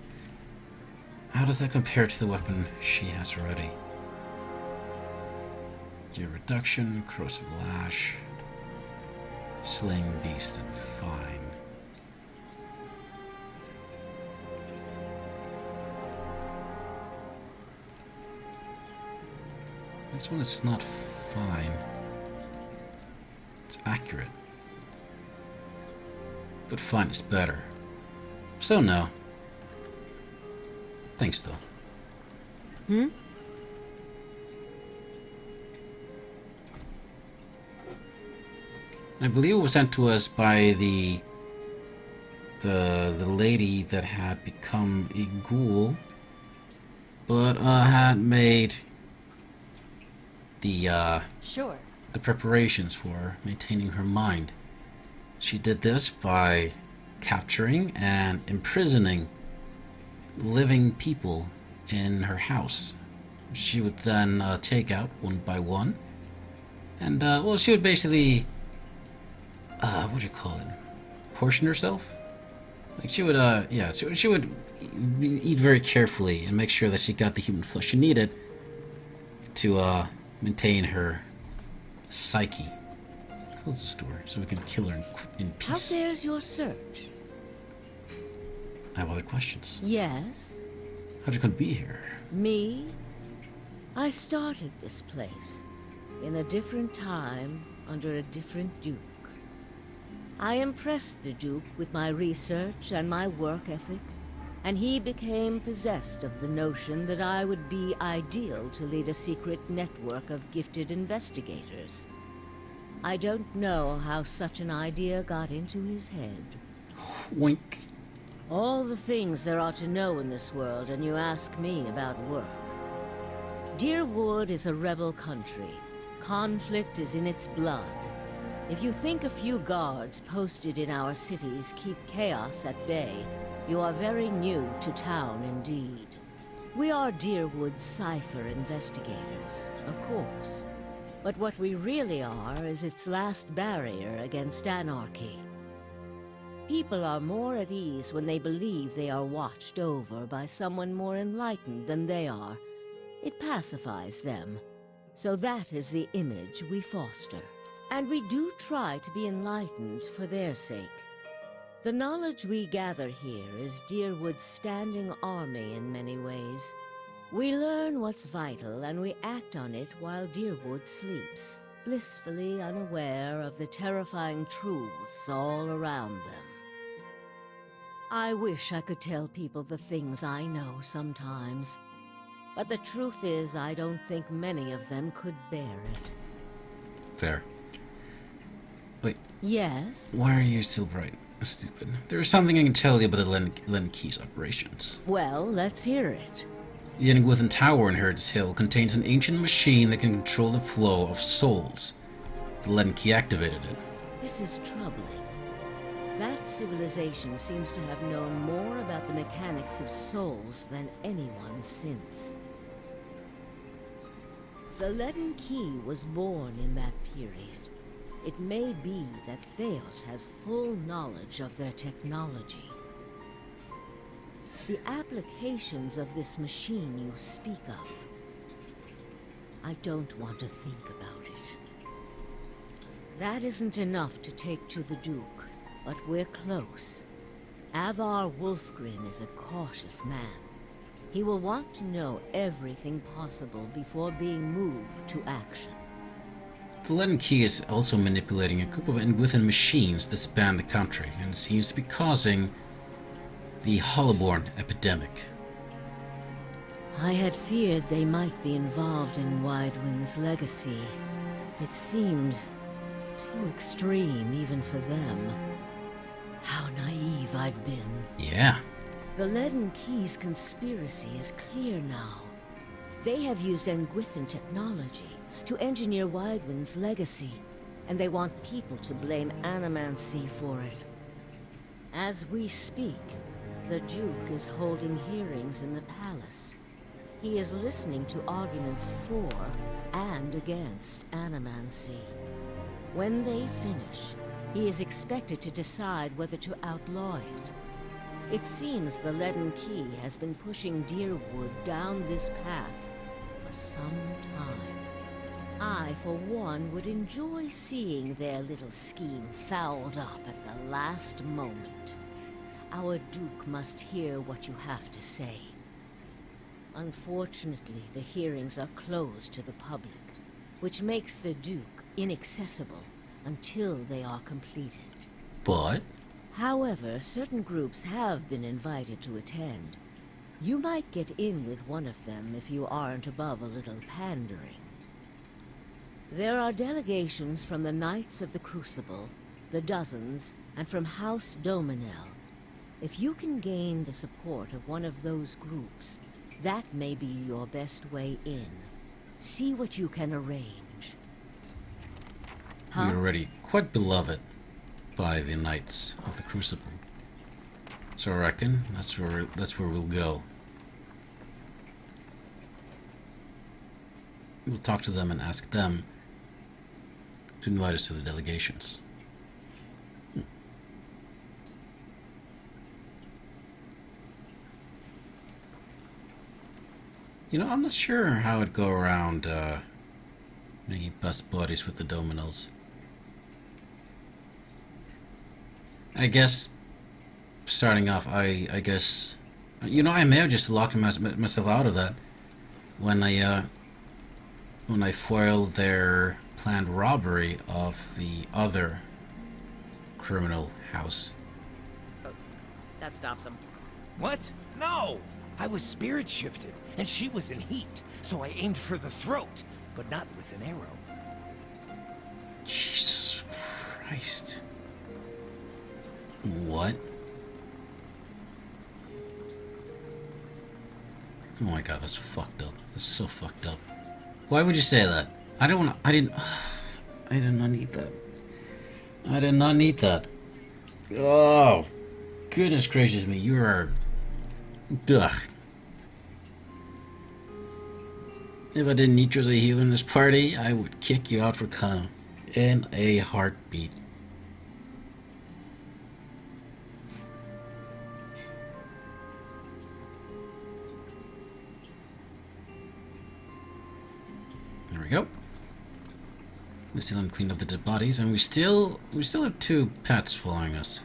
How does that compare to the weapon she has already? Gear reduction, corrosive lash, slaying beast, and fine. This one is not fine. It's accurate. But fine is better. So no. Thanks though. I believe it was sent to us by the lady that had become a ghoul, but had made the Sure. the preparations for maintaining her mind. She did this by capturing and imprisoning living people in her house. She would then take out one by one, and well, she would basically what do you call it? Portion herself. Like she would yeah, she would eat very carefully and make sure that she got the human flesh she needed to maintain her psyche. Close the store so we can kill her in How peace. fares your search? I have other questions. Yes, How'd you come to be here? me? I started this place in a different time under a different duke. I impressed the duke with my research and my work ethic, and he became possessed of the notion that I would be ideal to lead a secret network of gifted investigators. I don't know how such an idea got into his head. Wink. All the things there are to know in this world, and you ask me about work. Deerwood is a rebel country. Conflict is in its blood. If you think a few guards posted in our cities keep chaos at bay, you are very new to town indeed. We are Deerwood's cipher investigators, of course. But what we really are is its last barrier against anarchy. People are more at ease when they believe they are watched over by someone more enlightened than they are. It pacifies them. So that is the image we foster. And we do try to be enlightened for their sake. The knowledge we gather here is Deerwood's standing army in many ways. We learn what's vital and we act on it while Deerwood sleeps, blissfully unaware of the terrifying truths all around them. I wish I could tell people the things I know sometimes. But the truth is, I don't think many of them could bear it. Fair. Wait, Yes? why are you still bright? Stupid. There is something I can tell you about the Len Keys operations. Well, let's hear it. The Enigwithan Tower in Heritage Hill contains an ancient machine that can control the flow of souls. The Len Key activated it. This is troubling. That civilization seems to have known more about the mechanics of souls than anyone since. The Leaden Key was born in that period. It may be that Theos has full knowledge of their technology. The applications of this machine you speak of, I don't want to think about it. That isn't enough to take to the Duke, but we're close. Avar Wolfgren is a cautious man. He will want to know everything possible before being moved to action. The Leaden Key is also manipulating a group of Engwithan machines that span the country, and seems to be causing the Hollowborn epidemic. I had feared they might be involved in Widewind's legacy. It seemed too extreme even for them. How naive I've been. Yeah. The Leaden Key's conspiracy is clear now. They have used Engwithan technology to engineer Widewind's legacy, and they want people to blame Animancy for it. As we speak, the Duke is holding hearings in the palace. He is listening to arguments for and against Animancy. When they finish, he is expected to decide whether to outlaw it. It seems the Leaden Key has been pushing Deerwood down this path for some time. I, for one, would enjoy seeing their little scheme fouled up at the last moment. Our Duke must hear what you have to say. Unfortunately, the hearings are closed to the public, which makes the Duke inaccessible until they are completed. But However, certain groups have been invited to attend. You might get in with one of them if you aren't above a little pandering. There are delegations from the Knights of the Crucible, the Dozens, and from House Dominel. If you can gain the support of one of those groups, that may be your best way in. See what you can arrange. we're already quite beloved by the Knights of the Crucible. So I reckon that's where we'll go. We'll talk to them and ask them to invite us to the delegations. You know, I'm not sure how it'd go around making best buddies with the Dominals. I guess, starting off, I guess, you know, I may have just locked myself out of that when I foiled their planned robbery of the other criminal house. That stops him. What? No! I was spirit shifted, and she was in heat, so I aimed for the throat, but not with an arrow. Jesus Christ. What? Oh my god, that's fucked up. That's so fucked up. Why would you say that? I don't want to. I did not need that. I did not need that. Oh, goodness gracious me, you are. Ugh. If I didn't need you as a hero in this party, I would kick you out for Kano in a heartbeat. There we go. We still haven't cleaned up the dead bodies, and we still have two pets following us.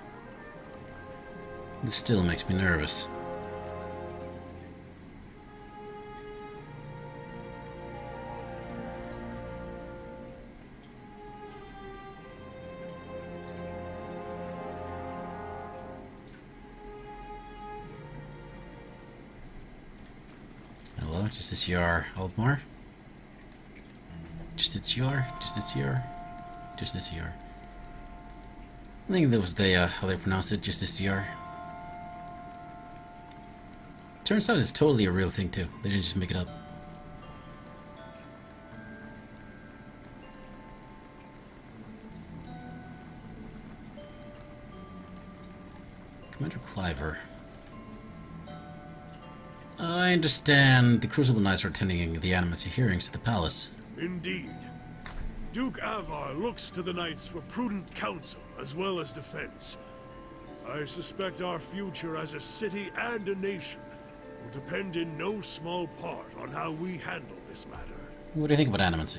This still makes me nervous. Hello, Justice Yar Aldmar. Justice Yar. I think that was how they pronounced it, Justice Yar. Turns out it's totally a real thing too. They didn't just make it up. Commander Cliver. I understand the Crucible Knights are attending the Animancy hearings at the palace. Indeed. Duke Avar looks to the Knights for prudent counsel as well as defense. I suspect our future as a city and a nation will depend in no small part on how we handle this matter. What do you think about Animancy?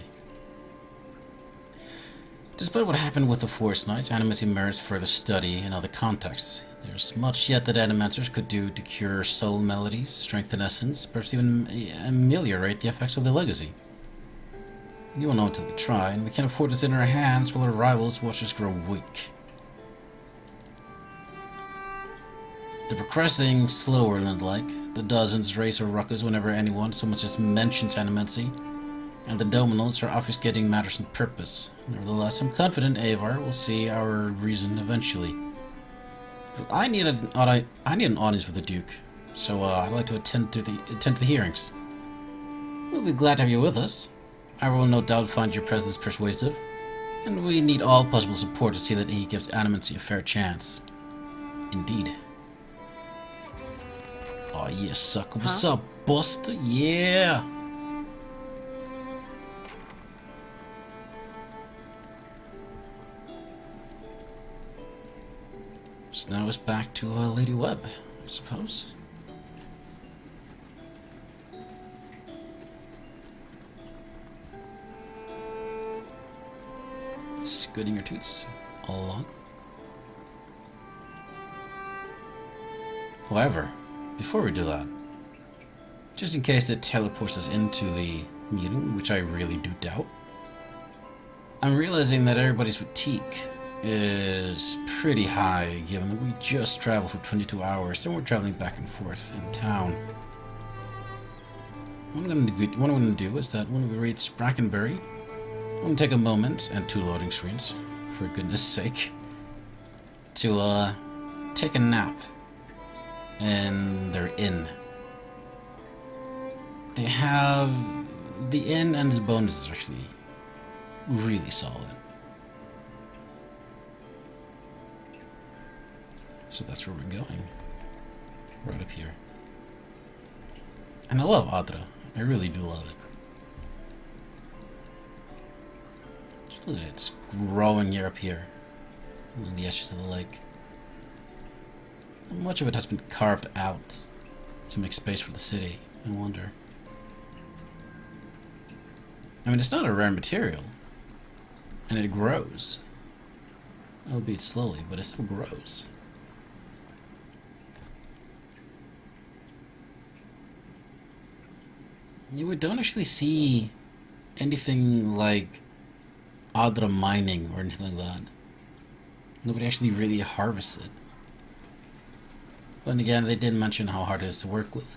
Despite what happened with the Forest Knights, Animancy merits further study in other contexts. There's much yet that Animancers could do to cure soul melodies, strengthen essence, perhaps even ameliorate the effects of the legacy. You will know until we try, and we can't afford to sit in our hands while our rivals watch us grow weak. They're progressing slower than like. The dozens raise a ruckus whenever anyone so much as mentions Animancy, and the Dominants are obfuscating matters on purpose. Nevertheless, I'm confident Avar will see our reason eventually. But I need an audience with the Duke, so I'd like to attend to the hearings. We'll be glad to have you with us. I will no doubt find your presence persuasive, and we need all possible support to see that he gives Animancy a fair chance. Indeed. Oh yeah, sucker. What's up, Buster? Yeah! So now it's back to Lady Webb, I suppose. Squinting your toots all along. However, before we do that, just in case it teleports us into the meeting, which I really do doubt, I'm realizing that everybody's fatigue is pretty high, given that we just traveled for 22 hours and we're traveling back and forth in town. What I'm going to do is that when we reach Brackenbury, I'm going to take a moment and 2 loading screens, for goodness sake, to take a nap in their inn. They have the inn, and its bonus is actually really solid. So that's where we're going. Right up here. And I love Adra. I really do love it. Just look at it. It's growing here up here. Along the edges of the lake. And much of it has been carved out to make space for the city. I wonder. I mean, it's not a rare material. And it grows. Albeit slowly, but it still grows. We don't actually see anything like Adra mining or anything like that. Nobody actually really harvests it. But again, they did mention how hard it is to work with.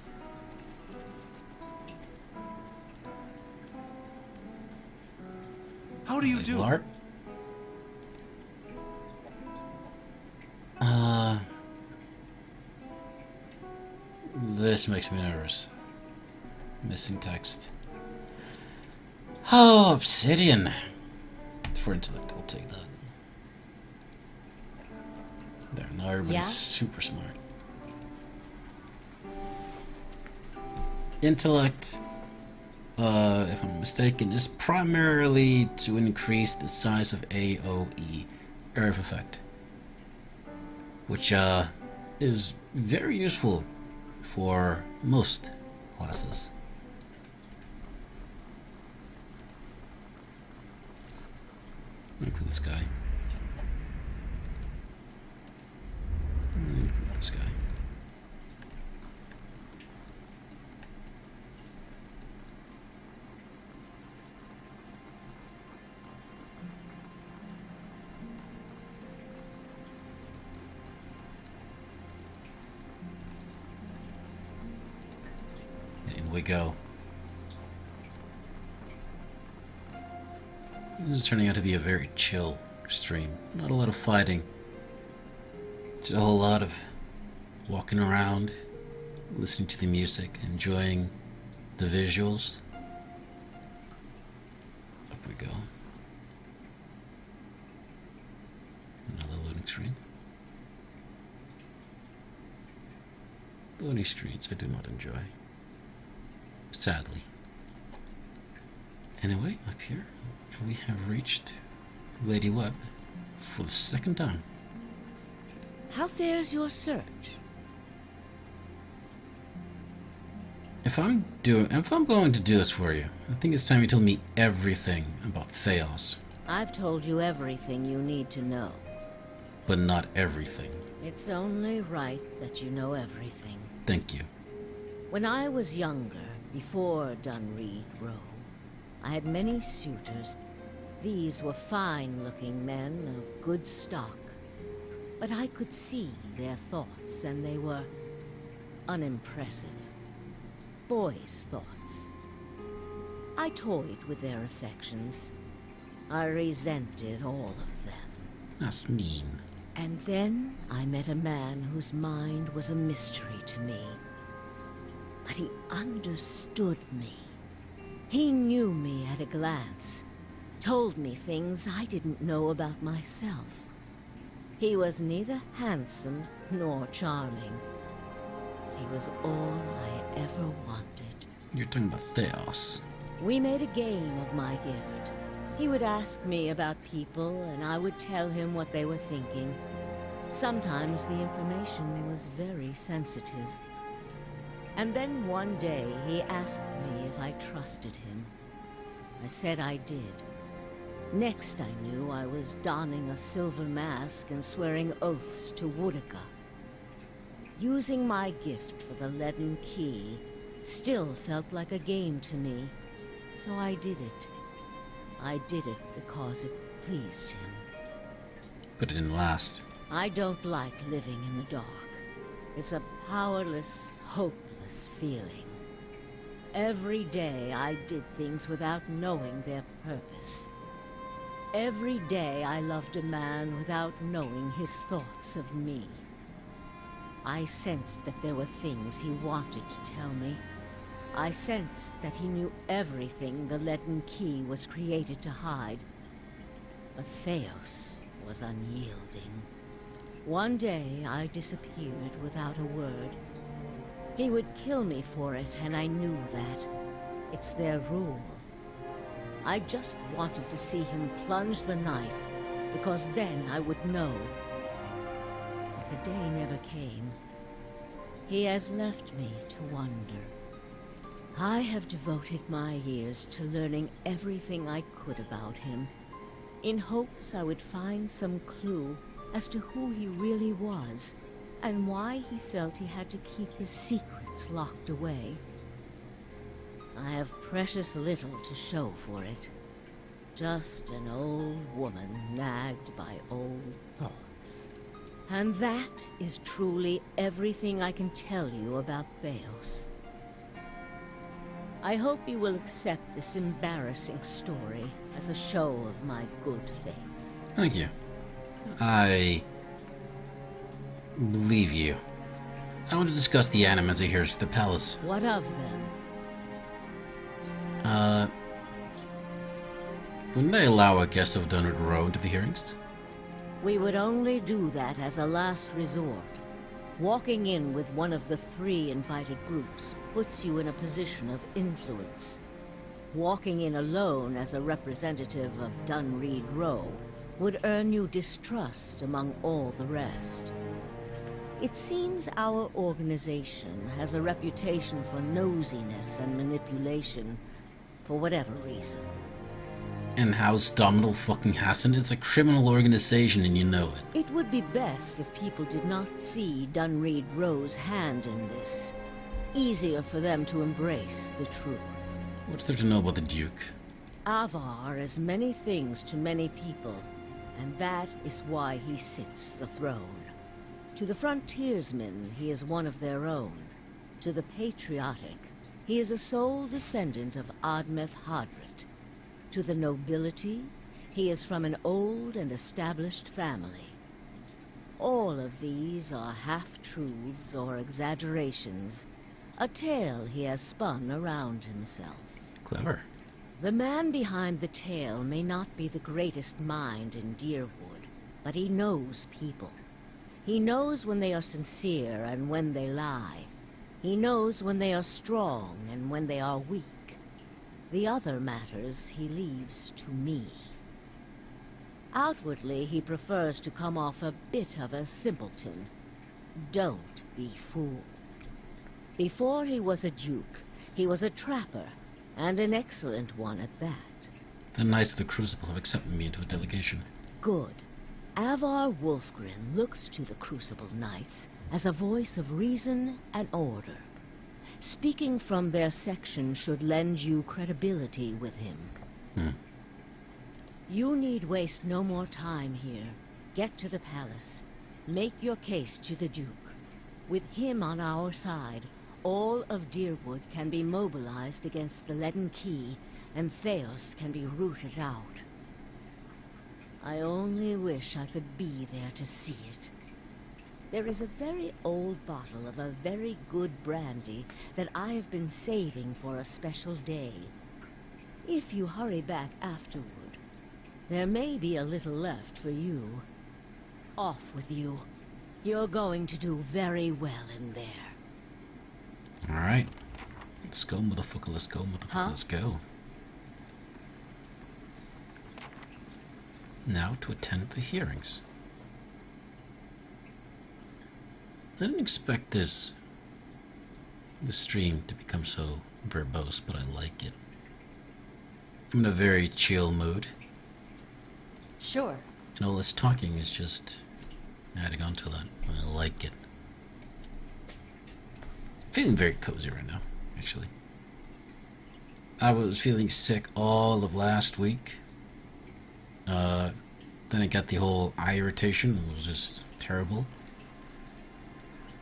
How do you do? Larp? This makes me nervous. Missing text. Oh, obsidian. For intellect, I'll take that. There, now everybody's super smart. Intellect, if I'm mistaken, is primarily to increase the size of AoE, Area of Effect. Which, is very useful for most classes. Include this guy. Include this guy. In we go. This is turning out to be a very chill stream. Not a lot of fighting. Just a whole lot of walking around, listening to the music, enjoying the visuals. Up we go. Another loading screen. Loading screens I do not enjoy. Sadly. Anyway, up here, we have reached Lady Webb for the second time. How fares your search? If I'm going to do this for you, I think it's time you told me everything about Theos, I've told you everything you need to know. but not everything. It's only right that you know everything. Thank you. When I was younger, before Dunreed Row, I had many suitors. These were fine-looking men of good stock, but I could see their thoughts, and they were unimpressive. Boys' thoughts. I toyed with their affections. I resented all of them. That's mean. And then I met a man whose mind was a mystery to me. But he understood me. He knew me at a glance, told me things I didn't know about myself. He was neither handsome nor charming. He was all I ever wanted. You're talking about Theos. We made a game of my gift. He would ask me about people, and I would tell him what they were thinking. Sometimes the information was very sensitive. And then one day he asked me if I trusted him. I said I did. Next I knew I was donning a silver mask and swearing oaths to Woodica. Using my gift for the leaden key still felt like a game to me, so I did it. I did it because it pleased him. But it didn't last. I don't like living in the dark. It's a powerless, hopeless feeling. Every day I did things without knowing their purpose. Every day I loved a man without knowing his thoughts of me. I sensed that there were things he wanted to tell me. I sensed that he knew everything the leaden key was created to hide. But Theos was unyielding. One day I disappeared without a word. He would kill me for it, and I knew that. It's their rule. I just wanted to see him plunge the knife, because then I would know. But the day never came. He has left me to wonder. I have devoted my years to learning everything I could about him, in hopes I would find some clue as to who he really was, and why he felt he had to keep his secrets locked away. I have precious little to show for it. Just an old woman nagged by old thoughts. And that is truly everything I can tell you about Theos. I hope you will accept this embarrassing story as a show of my good faith. Thank you. I believe you. I want to discuss the Animancer here at the palace. What of them? Wouldn't they allow a guest of Dunreed Row into the hearings? We would only do that as a last resort. Walking in with one of the 3 invited groups puts you in a position of influence. Walking in alone as a representative of Dunreed Row would earn you distrust among all the rest. It seems our organization has a reputation for nosiness and manipulation, for whatever reason. And House Domino fucking hasn't? It's a criminal organization and you know it. It would be best if people did not see Dunreed Row's hand in this. Easier for them to embrace the truth. What's there to know about the Duke? Avar is many things to many people, and that is why he sits the throne. To the frontiersmen, he is one of their own. To the patriotic, he is a sole descendant of Admeth Hadrit. To the nobility, he is from an old and established family. All of these are half-truths or exaggerations, a tale he has spun around himself. Clever. The man behind the tale may not be the greatest mind in Deerwood, but he knows people. He knows when they are sincere and when they lie. He knows when they are strong and when they are weak. The other matters he leaves to me. Outwardly, he prefers to come off a bit of a simpleton. Don't be fooled. Before he was a duke, he was a trapper, and an excellent one at that. The Knights of the Crucible have accepted me into a delegation. Good. Avar Wolfgren looks to the Crucible Knights as a voice of reason and order. Speaking from their section should lend you credibility with him. You need waste no more time here. Get to the palace. Make your case to the Duke. With him on our side, all of Deerwood can be mobilized against the Leaden Key, and Theos can be rooted out. I only wish I could be there to see it. There is a very old bottle of a very good brandy that I have been saving for a special day. If you hurry back afterward, there may be a little left for you. Off with you. You're going to do very well in there. Alright. Let's go, motherfucker, let's go, motherfucker, Huh? let's go. Now to attend the hearings. I didn't expect this stream to become so verbose, but I like it. I'm in a very chill mood, Sure. and all this talking is just adding on to that. I like it. Feeling very cozy right now, actually. I was feeling sick all of last week. Then I got the whole eye irritation. It was just terrible.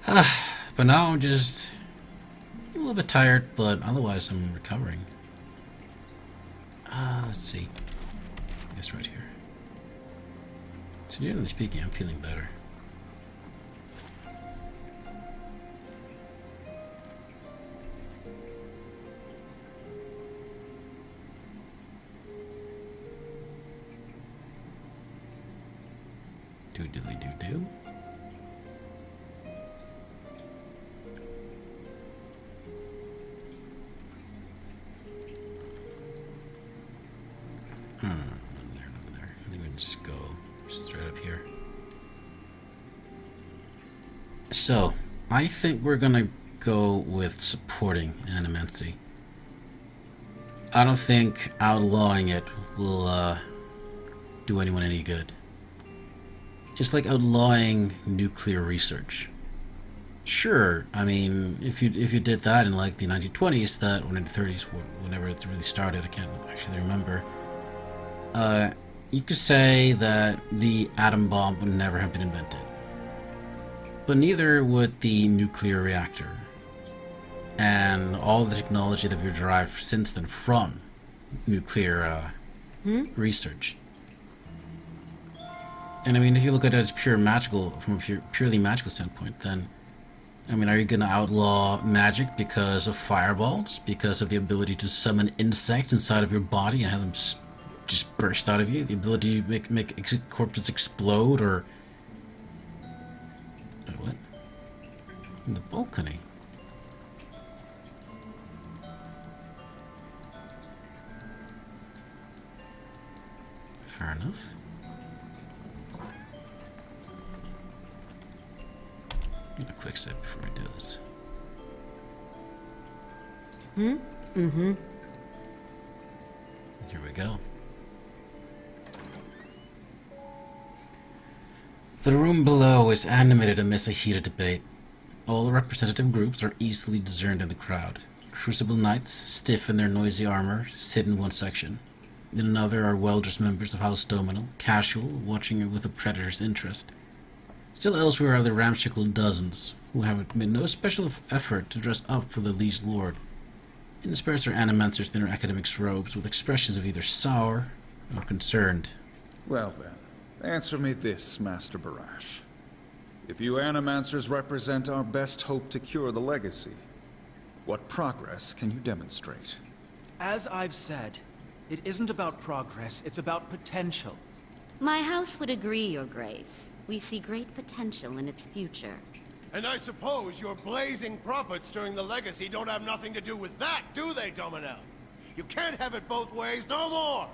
But now I'm just a little bit tired, but otherwise I'm recovering. Let's see. I guess right here. So generally speaking, I'm feeling better. Do-diddly-do-do. Over there. I think we can just go straight up here. So, I think we're gonna go with supporting Animency. I don't think outlawing it will do anyone any good. It's like outlawing nuclear research. Sure, I mean, if you did that in like the 1920s, that or in the 30s, whenever it really started, I can't actually remember. You could say that the atom bomb would never have been invented, but neither would the nuclear reactor, and all the technology that we've derived since then from nuclear research. And I mean, if you look at it as pure magical, from a purely magical standpoint, then, I mean, are you going to outlaw magic because of fireballs? Because of the ability to summon insects inside of your body and have them just burst out of you? The ability to make corpses explode, or... What? The balcony. Fair enough. Get a quick sip before we do this. Mm-hmm. Here we go. The room below is animated amidst a heated debate. All the representative groups are easily discerned in the crowd. Crucible Knights, stiff in their noisy armor, sit in one section. In another are well-dressed members of House Dominal, casual, watching it with a predator's interest. Still elsewhere are the ramshackle dozens, who have made no special effort to dress up for the Liege Lord. Interspersed are animancers in their academics' robes, with expressions of either sour or concerned. Well then, answer me this, Master Barash. If you animancers represent our best hope to cure the legacy, what progress can you demonstrate? As I've said, it isn't about progress, it's about potential. My house would agree, Your Grace. We see great potential in its future. And I suppose your blazing profits during the legacy don't have nothing to do with that, do they, Dominel? You can't have it both ways no more!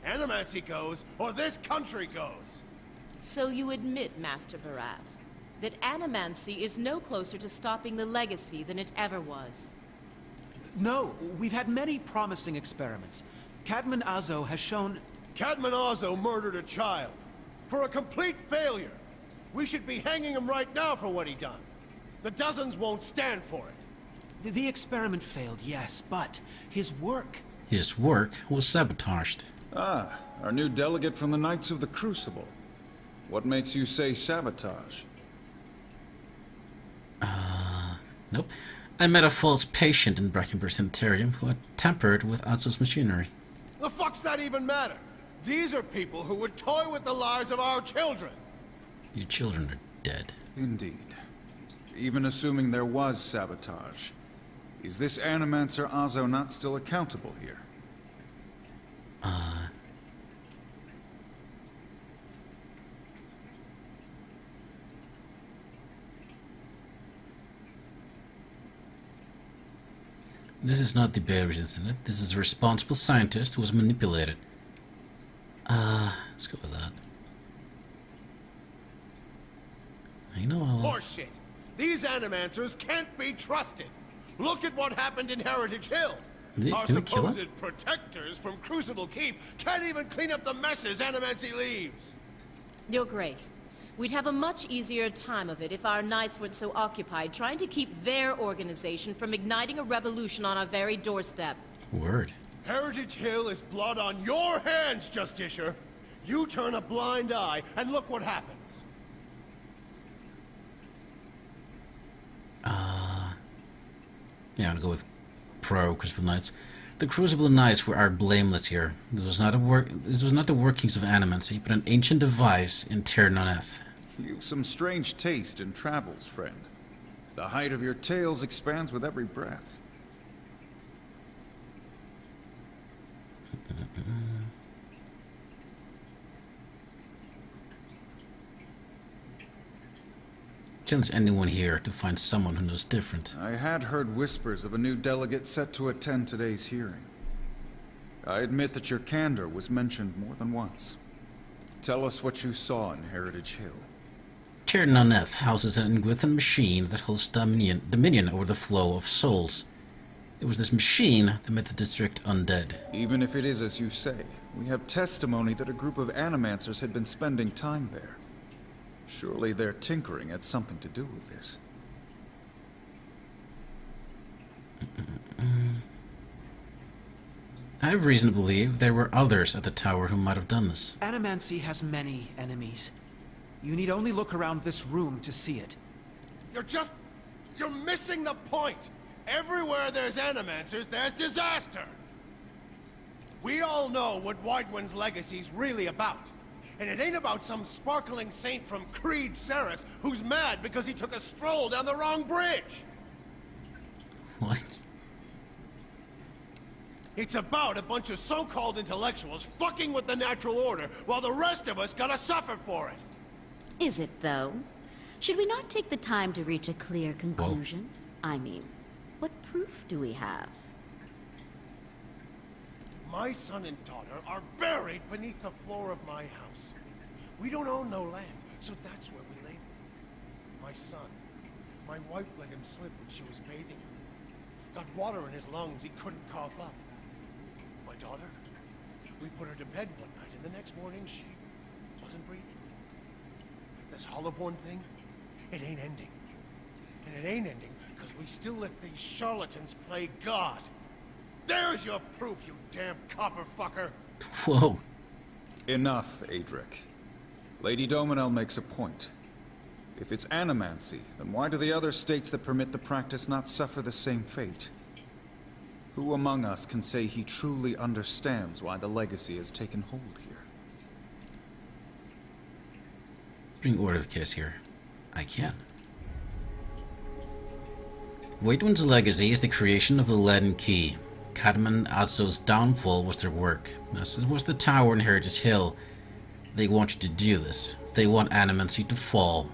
Animancy goes, or this country goes! So you admit, Master Barask, that Animancy is no closer to stopping the legacy than it ever was. No, we've had many promising experiments. Cadman Azo has shown... Cadman Azo murdered a child. For a complete failure. We should be hanging him right now for what he done. The dozens won't stand for it. The experiment failed, yes, but his work... His work was sabotaged. Ah, our new delegate from the Knights of the Crucible. What makes you say sabotage? Nope. I met a false patient in Brackenberg Sanitarium who had tampered with Azo's machinery. The fuck's that even matter? These are people who would toy with the lives of our children. Your children are dead. Indeed. Even assuming there was sabotage, is this Animancer Azo not still accountable here? This is not the Bear's incident. This is a responsible scientist who was manipulated. Let's go with that. I know I'll... Horseshit! These Animancers can't be trusted! Look at what happened in Heritage Hill! Our Did we kill him? supposed protectors from Crucible Keep can't even clean up the messes Animancy leaves! Your Grace, we'd have a much easier time of it if our knights weren't so occupied trying to keep their organization from igniting a revolution on our very doorstep. Word. Heritage Hill is blood on your hands, Justicia! You turn a blind eye, and look what happens. Yeah, I'm gonna go with pro Crucible Knights. The Crucible Knights are blameless here. This was not the workings of Animancy, but an ancient device in Tir Noneth. You've some strange taste in travels, friend. The height of your tales expands with every breath. Challenge anyone here to find someone who knows different. I had heard whispers of a new delegate set to attend today's hearing. I admit that your candor was mentioned more than once. Tell us what you saw in Heritage Hill. Tir Noneth houses an Ingwithan machine that holds dominion over the flow of souls. It was this machine that made the district undead. Even if it is as you say, we have testimony that a group of Animancers had been spending time there. Surely their tinkering had something to do with this. I have reason to believe there were others at the tower who might have done this. Animancy has many enemies. You need only look around this room to see it. You're missing the point! Everywhere there's Animancers, there's disaster! We all know what Widewind's legacy's really about. And it ain't about some sparkling saint from Creed Ceres who's mad because he took a stroll down the wrong bridge! What? It's about a bunch of so-called intellectuals fucking with the natural order while the rest of us gotta suffer for it! Is it, though? Should we not take the time to reach a clear conclusion? I mean, what proof do we have? My son and daughter are buried beneath the floor of my house. We don't own no land, so that's where we lay them. My son, my wife let him slip when she was bathing him. Got water in his lungs he couldn't cough up. My daughter, we put her to bed one night, and the next morning she wasn't breathing. This Hollowborn thing, it ain't ending. And it ain't ending because we still let these charlatans play God. There's your proof, you damn copper fucker! Whoa. Enough, Adric. Lady Dominel makes a point. If it's Animancy, then why do the other states that permit the practice not suffer the same fate? Who among us can say he truly understands why the legacy has taken hold here? Bring order to the case here. I can. Waitwin's legacy is the creation of the Leaden Key. Cadman Azo's downfall was their work. As it was the tower in Heritage Hill. They want you to do this. They want Animancy to fall.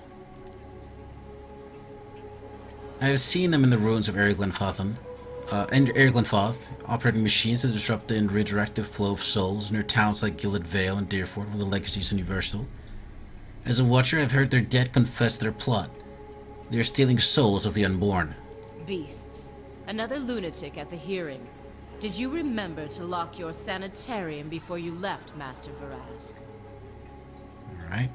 I have seen them in the ruins of Eri Glenfathan. And Erglenfoth, operating machines to disrupt the and redirect the flow of souls near towns like Gilded Vale and Deerford, where the legacy is universal. As a watcher, I've heard their dead confess their plot. They are stealing souls of the unborn. Beasts. Another lunatic at the hearing. Did you remember to lock your sanitarium before you left, Master Barask? Alright.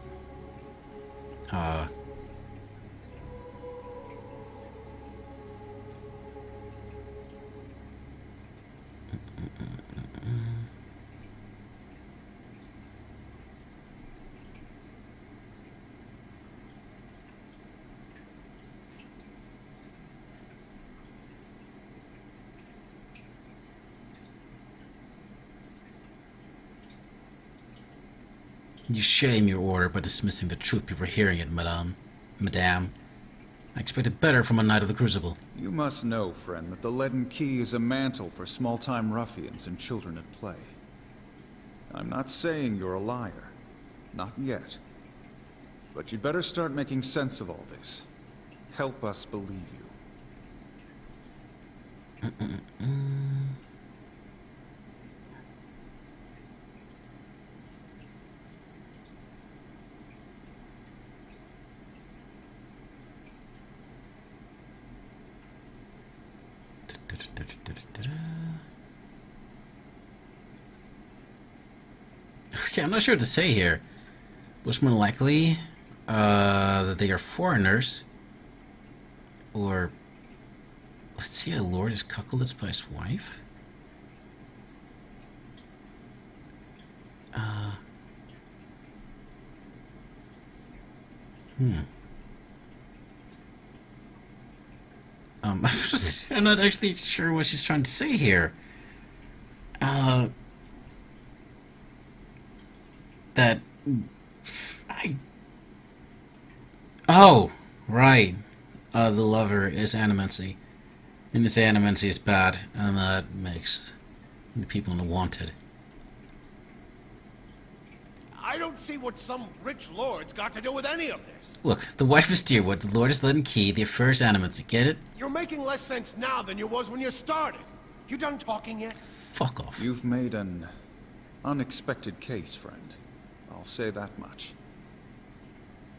You shame your order by dismissing the truth before hearing it, Madame. I expected better from a Knight of the Crucible. You must know, friend, that the Leaden Key is a mantle for small-time ruffians and children at play. I'm not saying you're a liar. Not yet. But you'd better start making sense of all this. Help us believe you. Okay, I'm not sure what to say here. What's more likely that they are foreigners, or let's see, a lord is cuckolded by his wife. I'm not actually sure what she's trying to say here. Oh, right. The lover is Animancy. And you say Animancy is bad, and that makes the people unwanted. I don't see what some rich lord's got to do with any of this. Look, the wife is Deerwood, the lord is Leaden Key, the affair is Animancy. Get it? You're making less sense now than you was when you started. You done talking yet? Fuck off. You've made an unexpected case, friend. I'll say that much.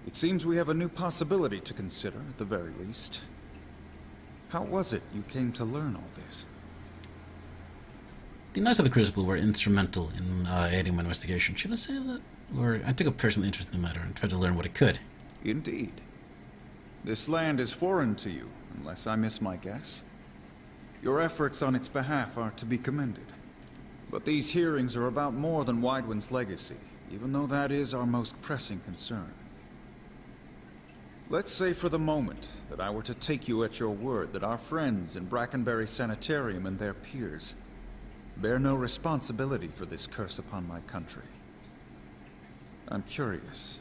It seems we have a new possibility to consider, at the very least. How was it you came to learn all this? The Knights of the Crucible were instrumental in aiding my investigation. Should I say that? Or I took a personal interest in the matter and tried to learn what I could. Indeed. This land is foreign to you, unless I miss my guess. Your efforts on its behalf are to be commended. But these hearings are about more than Widewind's legacy, even though that is our most pressing concern. Let's say for the moment that I were to take you at your word that our friends in Brackenbury Sanitarium and their peers bear no responsibility for this curse upon my country. I'm curious,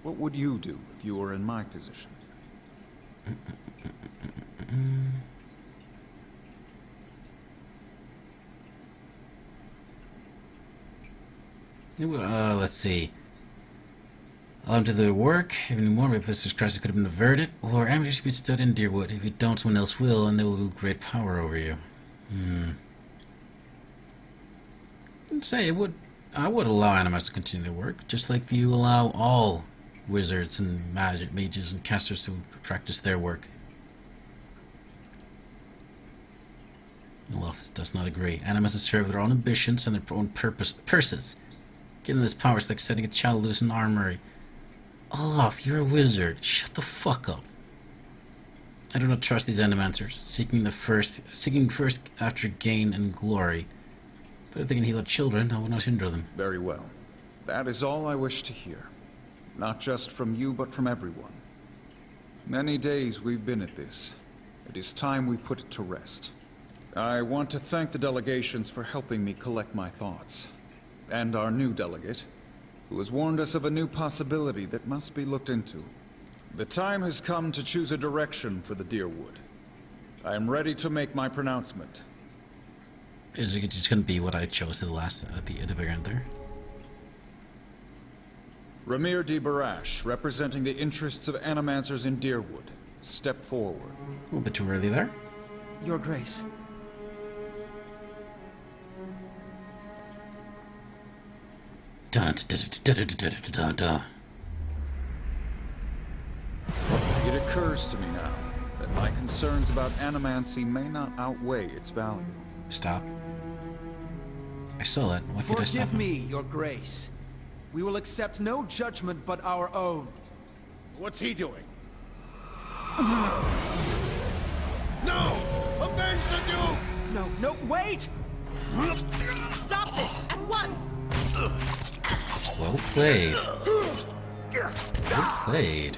what would you do if you were in my position? Let's see. Allow him to do the work. Even more, if this crisis could have been averted, or ambush should be stood in Deerwood. If you don't, someone else will, and they will wield great power over you. I'd say I would allow animals to continue their work, just like you allow all wizards and mages and casters to practice their work. Aloth does not agree. Animals serve their own ambitions and their own purses. Giving this power is like setting a child loose in an armory. Aloth, you're a wizard. Shut the fuck up. I do not trust these animancers, seeking first after gain and glory. But if they can heal our children, I will not hinder them. Very well. That is all I wish to hear. Not just from you, but from everyone. Many days we've been at this. It is time we put it to rest. I want to thank the delegations for helping me collect my thoughts. And our new delegate, who has warned us of a new possibility that must be looked into. The time has come to choose a direction for the Deerwood. I am ready to make my pronouncement. Is it just going to be what I chose at the very end there? Ramir de Barash, representing the interests of animancers in Deerwood. Step forward. A little bit too early there. Your Grace, Dun, dun, dun, dun, dun, dun, dun, dun. It occurs to me now that my concerns about animancy may not outweigh its value. Stop. I saw that. Why can't I stop Forgive him? me, Your Grace. We will accept no judgment but our own. What's he doing? No! Avenge the Duke! No, no, wait! Stop this at once! Well played. Well played.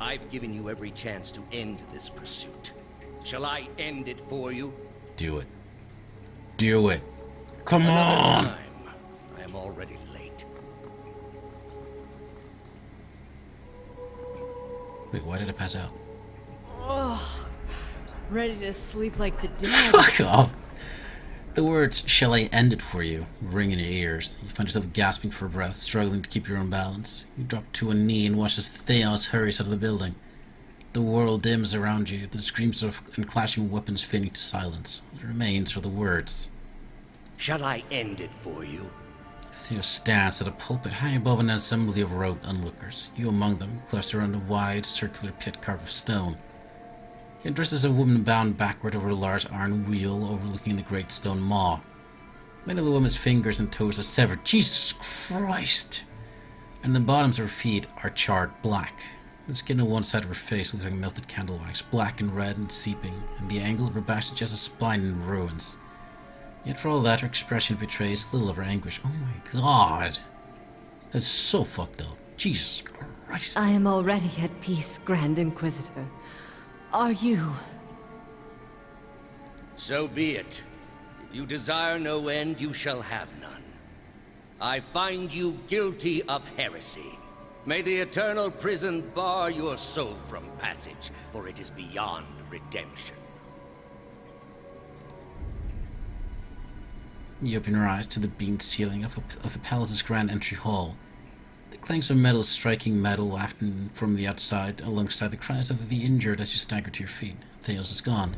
I've given you every chance to end this pursuit. Shall I end it for you? Do it. Do it. Come Another on! time. I am already late. Wait, why did I pass out? Oh, ready to sleep like the dead. Fuck off! The words, "Shall I end it for you?" ring in your ears. You find yourself gasping for breath, struggling to keep your own balance. You drop to a knee and watch as Theos hurries out of the building. The world dims around you, the screams and clashing weapons fading to silence. What remains are the words. Shall I end it for you? Theos stands at a pulpit high above an assembly of rote onlookers. You among them, cluster around a wide, circular pit carved of stone. He addresses a woman bound backward over a large iron wheel overlooking the great stone maw. Many of the woman's fingers and toes are severed. Jesus Christ! And the bottoms of her feet are charred black. The skin on one side of her face looks like melted candle wax, black and red and seeping, and the angle of her back suggests a spine in ruins. Yet for all that, her expression betrays little of her anguish. Oh my god! That's so fucked up. Jesus Christ. I am already at peace, Grand Inquisitor. Are you? So be it. If you desire no end, you shall have none. I find you guilty of heresy. May the eternal prison bar your soul from passage, for it is beyond redemption. You open your eyes to the beamed ceiling of the palace's grand entry hall. The clanks of metal striking metal wafting from the outside, alongside the cries of the injured as you stagger to your feet. Theos is gone.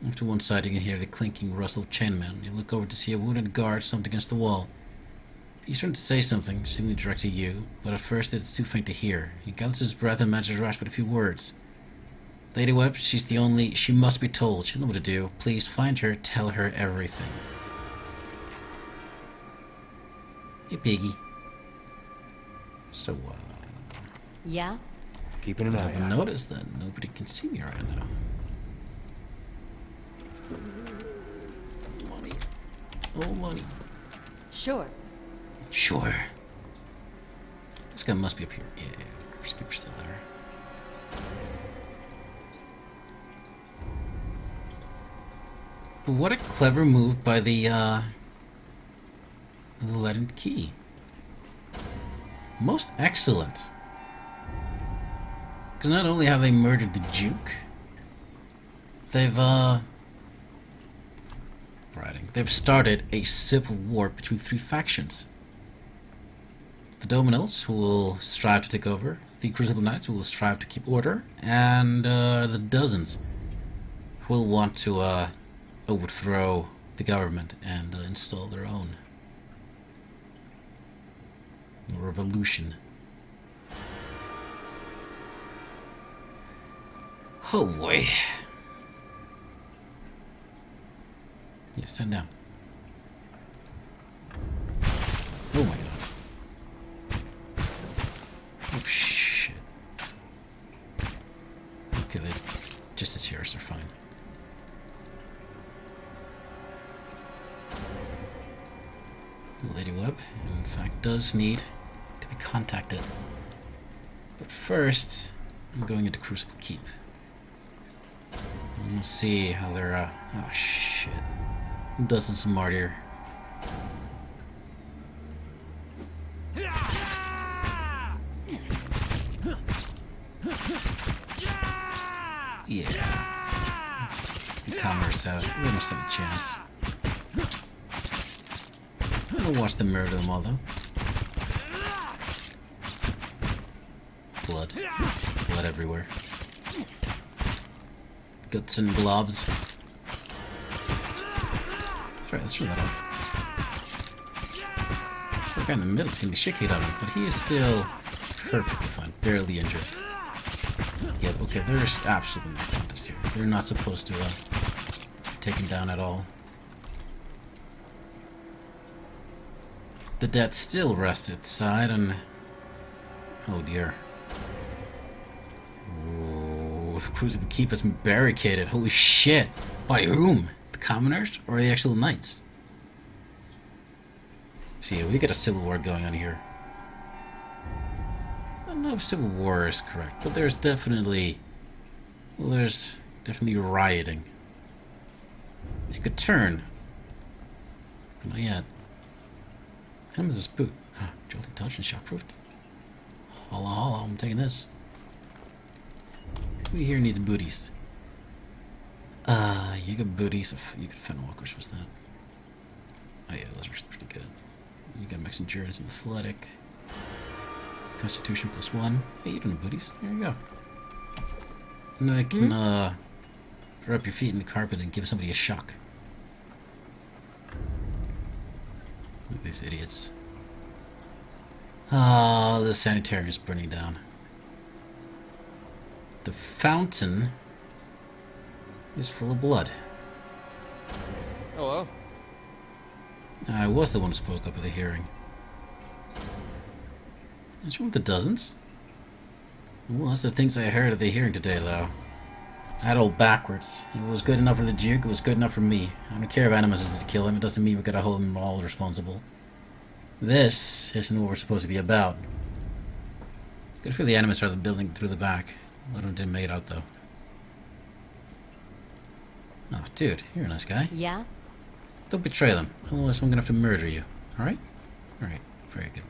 Off to one side, you can hear the clinking rustle of chainmail. You look over to see a wounded guard slumped against the wall. He's trying to say something, seemingly direct to you, but at first it's too faint to hear. He gathers his breath and manages to rasp out a few words. Lady Webb, she must be told. She'll know what to do. Please find her, tell her everything. Hey, Piggy. So, Yeah? Keeping an I eye haven't out. noticed that nobody can see me right now. Money. Oh, money. Sure. Sure. This guy must be up here. Yeah, Skipper's still there. But what a clever move by the leaden key. Most excellent. Because not only have they murdered the Duke, they've started a civil war between three factions. The Dominals, who will strive to take over, the Crucible Knights, who will strive to keep order, and the Dozens, who will want to overthrow the government and install their own revolution. Oh boy. Yeah, stand down. Oh my god. Oh shit. Okay, they just as yours are fine. Lady Webb, in fact, does need to be contacted. But first, I'm going into Crucible Keep. We'll see how they're, oh shit. Dozens of martyr. Yeah. The commerce out. We don't stand a chance. We'll watch them murder them all, though. Blood. Blood everywhere. guts and globs. Alright, let's turn that off. The guy in the middle is getting the shit kicked out of him, but he is still perfectly fine, barely injured. Yeah, okay, there's absolutely no contest here. They're not supposed to take him down at all. The dead still rest outside, and oh dear. Oh, the crews of the keep has been barricaded. Holy shit! By whom? The commoners or the actual knights? See, we got a civil war going on here. I don't know if civil war is correct, but there's definitely, well, there's definitely rioting. It could turn, but not yet. This boot. Jolting touch and shockproofed. Holla holla, I'm taking this. Who here needs booties? You got booties. You got Fenwalkers, what's that? Oh yeah, those are pretty good. You got max endurance and athletic. Constitution +1. Hey, you don't have booties. There you go. And I can rub your feet in the carpet and give somebody a shock. Look at these idiots. Ah, the sanitarium is burning down. The fountain is full of blood. Hello. I was the one who spoke up at the hearing. Is one of the dozens? Well, that's the things I heard at the hearing today, though. That all backwards. It was good enough for the Duke, it was good enough for me. I don't care if Animus is to kill him, it doesn't mean we gotta hold them all responsible. This isn't what we're supposed to be about. Good for the Animus out of the building through the back. A lot of them didn't make it out, though. Oh, dude, you're a nice guy. Yeah? Don't betray them, otherwise I'm gonna have to murder you. Alright? Alright, very good.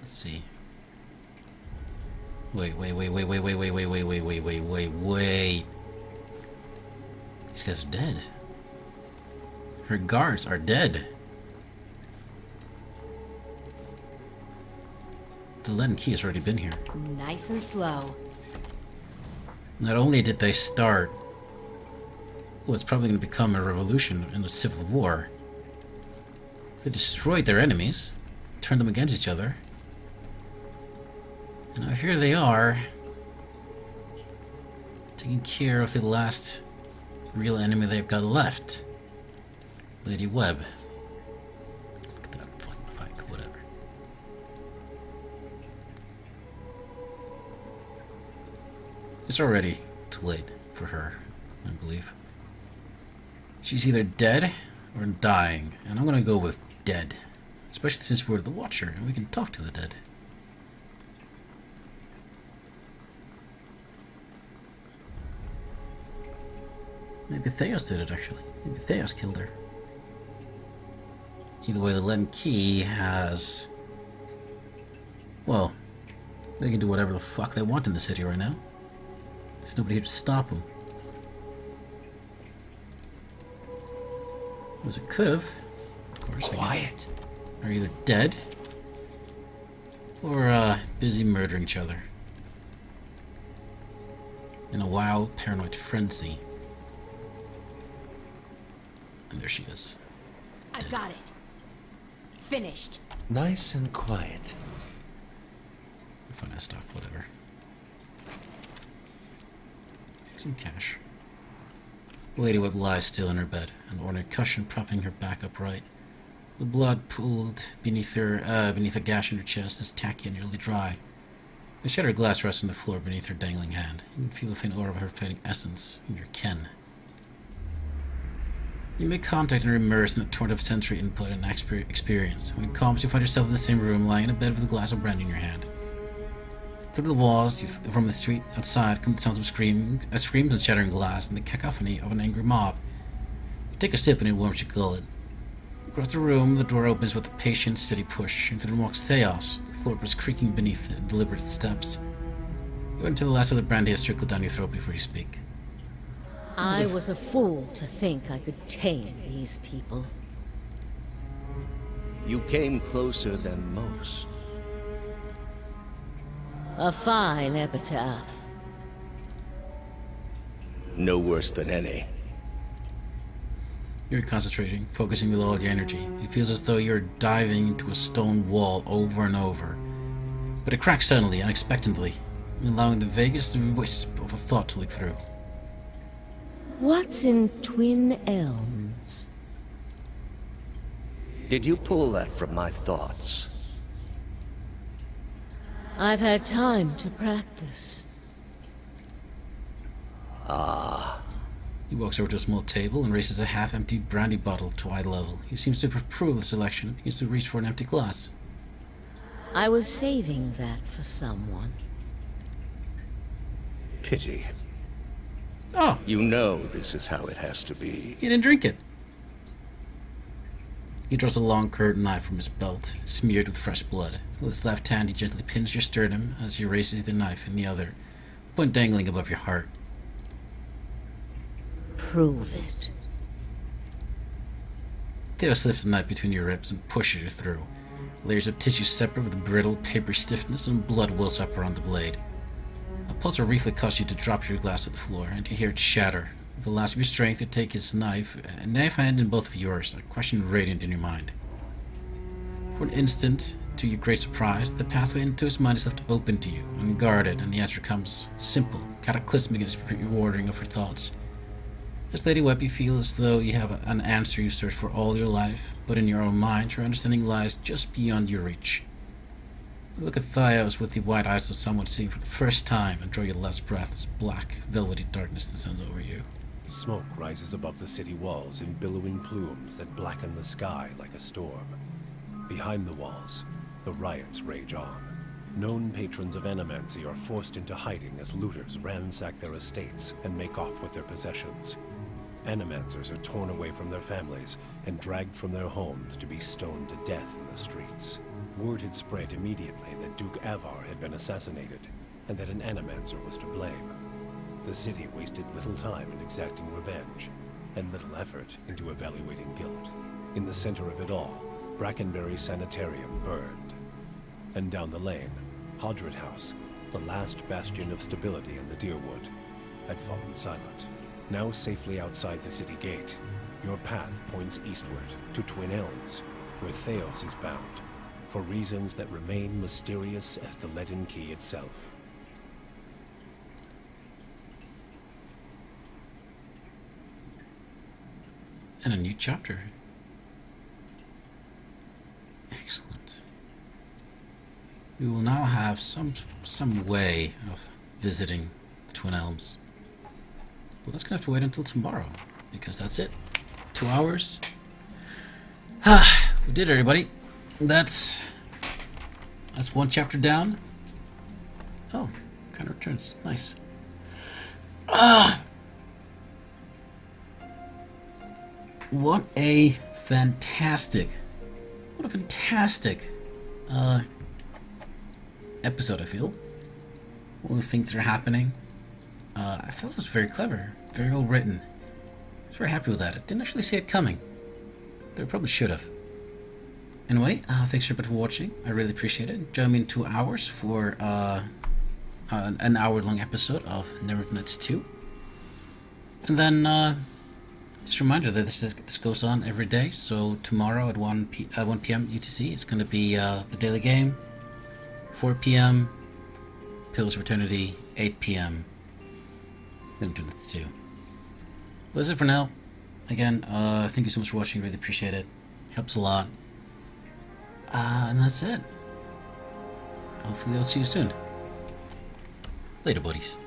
Let's see. Wait. These guys are dead. Her guards are dead. The leaden key has already been here. Nice and slow. Not only did they start what's probably going to become a revolution in the Civil War, they destroyed their enemies, turned them against each other, and now here they are, taking care of the last real enemy they've got left. Lady Webb. Look at that fucking pike, whatever. It's already too late for her, I believe. She's either dead or dying, and I'm gonna go with dead. Especially since we're the Watcher and we can talk to the dead. Maybe Theos did it, actually. Maybe Theos killed her. Either way, the leaden key has... well, they can do whatever the fuck they want in the city right now. There's nobody here to stop them. Was it could have. Of course. Quiet. Are either dead or busy murdering each other in a wild, paranoid frenzy. And there she is. I got it. Finished. Nice and quiet. Fun as stuff, whatever. Some cash. Lady Webb lies still in her bed, an ornate cushion propping her back upright. The blood pooled beneath her, beneath a gash in her chest is tacky and nearly dry. A shattered glass rests on the floor beneath her dangling hand. You can feel the faint aura of her fading essence in your ken. You make contact and are immersed in a torrent of sensory input and experience. When it calms, you find yourself in the same room, lying in a bed with a glass of brandy in your hand. Through the walls, from the street outside, come the sounds of screams and shattering glass and the cacophony of an angry mob. You take a sip and it warms your gullet. Across the room, the door opens with a patient, steady push. Into the room walks Theos, the floor was creaking beneath deliberate steps. You wait until the last of the brandy has trickled down your throat before you speak. I was a fool to think I could tame these people. You came closer than most. A fine epitaph. No worse than any. You're concentrating, focusing with all your energy. It feels as though you're diving into a stone wall over and over. But it cracks suddenly, unexpectedly, allowing the vaguest wisp of a thought to leak through. What's in Twin Elms? Did you pull that from my thoughts? I've had time to practice. Ah. He walks over to a small table and raises a half-empty brandy bottle to eye level. He seems to approve of the selection and begins to reach for an empty glass. I was saving that for someone. Pity. Oh! You know this is how it has to be. He didn't drink it. He draws a long curved knife from his belt, smeared with fresh blood. With his left hand, he gently pins your sternum as he raises the knife in the other, point dangling above your heart. Prove it. Theo slips the knife between your ribs and pushes you through. Layers of tissue separate with a brittle, papery stiffness, and blood wells up around the blade. A pulse of reflex causes you to drop your glass to the floor, and you hear it shatter. With the last of your strength, you take his knife, a knife hand in both of yours, a question radiant in your mind. For an instant, to your great surprise, the pathway into his mind is left open to you, unguarded, and the answer comes simple, cataclysmic in its reordering of your thoughts. As Lady Webb, you feel as though you have an answer you searched for all your life, but in your own mind, your understanding lies just beyond your reach. You look at Thios with the wide eyes of someone seeing for the first time and draw your last breath as black, velvety darkness descends over you. Smoke rises above the city walls in billowing plumes that blacken the sky like a storm. Behind the walls, the riots rage on. Known patrons of Animancy are forced into hiding as looters ransack their estates and make off with their possessions. Animancers are torn away from their families and dragged from their homes to be stoned to death in the streets. Word had spread immediately that Duke Avar had been assassinated, and that an Animancer was to blame. The city wasted little time in exacting revenge, and little effort into evaluating guilt. In the center of it all, Brackenberry Sanitarium burned. And down the lane, Hodred House, the last bastion of stability in the Deerwood, had fallen silent. Now safely outside the city gate, your path points eastward to Twin Elms, where Theos is bound, for reasons that remain mysterious as the leaden key itself. And a new chapter. Excellent. We will now have some way of visiting the Twin Elms. But that's gonna have to wait until tomorrow, because that's it. 2 hours. We did it, everybody. That's one chapter down. Oh, kind of returns. Nice. What a fantastic episode, I feel. All the things that are happening. I felt it was very clever, very well written. I was very happy with that. I didn't actually see it coming. Though I probably should have. Anyway, thanks everybody for watching. I really appreciate it. Join me in 2 hours for an hour-long episode of Neverwinter 2. And then, just a reminder that this goes on every day. So tomorrow at 1 p.m. UTC, it's going to be the daily game. 4 p.m. Pillars of Eternity. 8 p.m. Neverwinter 2. That's it for now. Again, thank you so much for watching. Really appreciate it. Helps a lot. And that's it. Hopefully I'll see you soon. Later, buddies.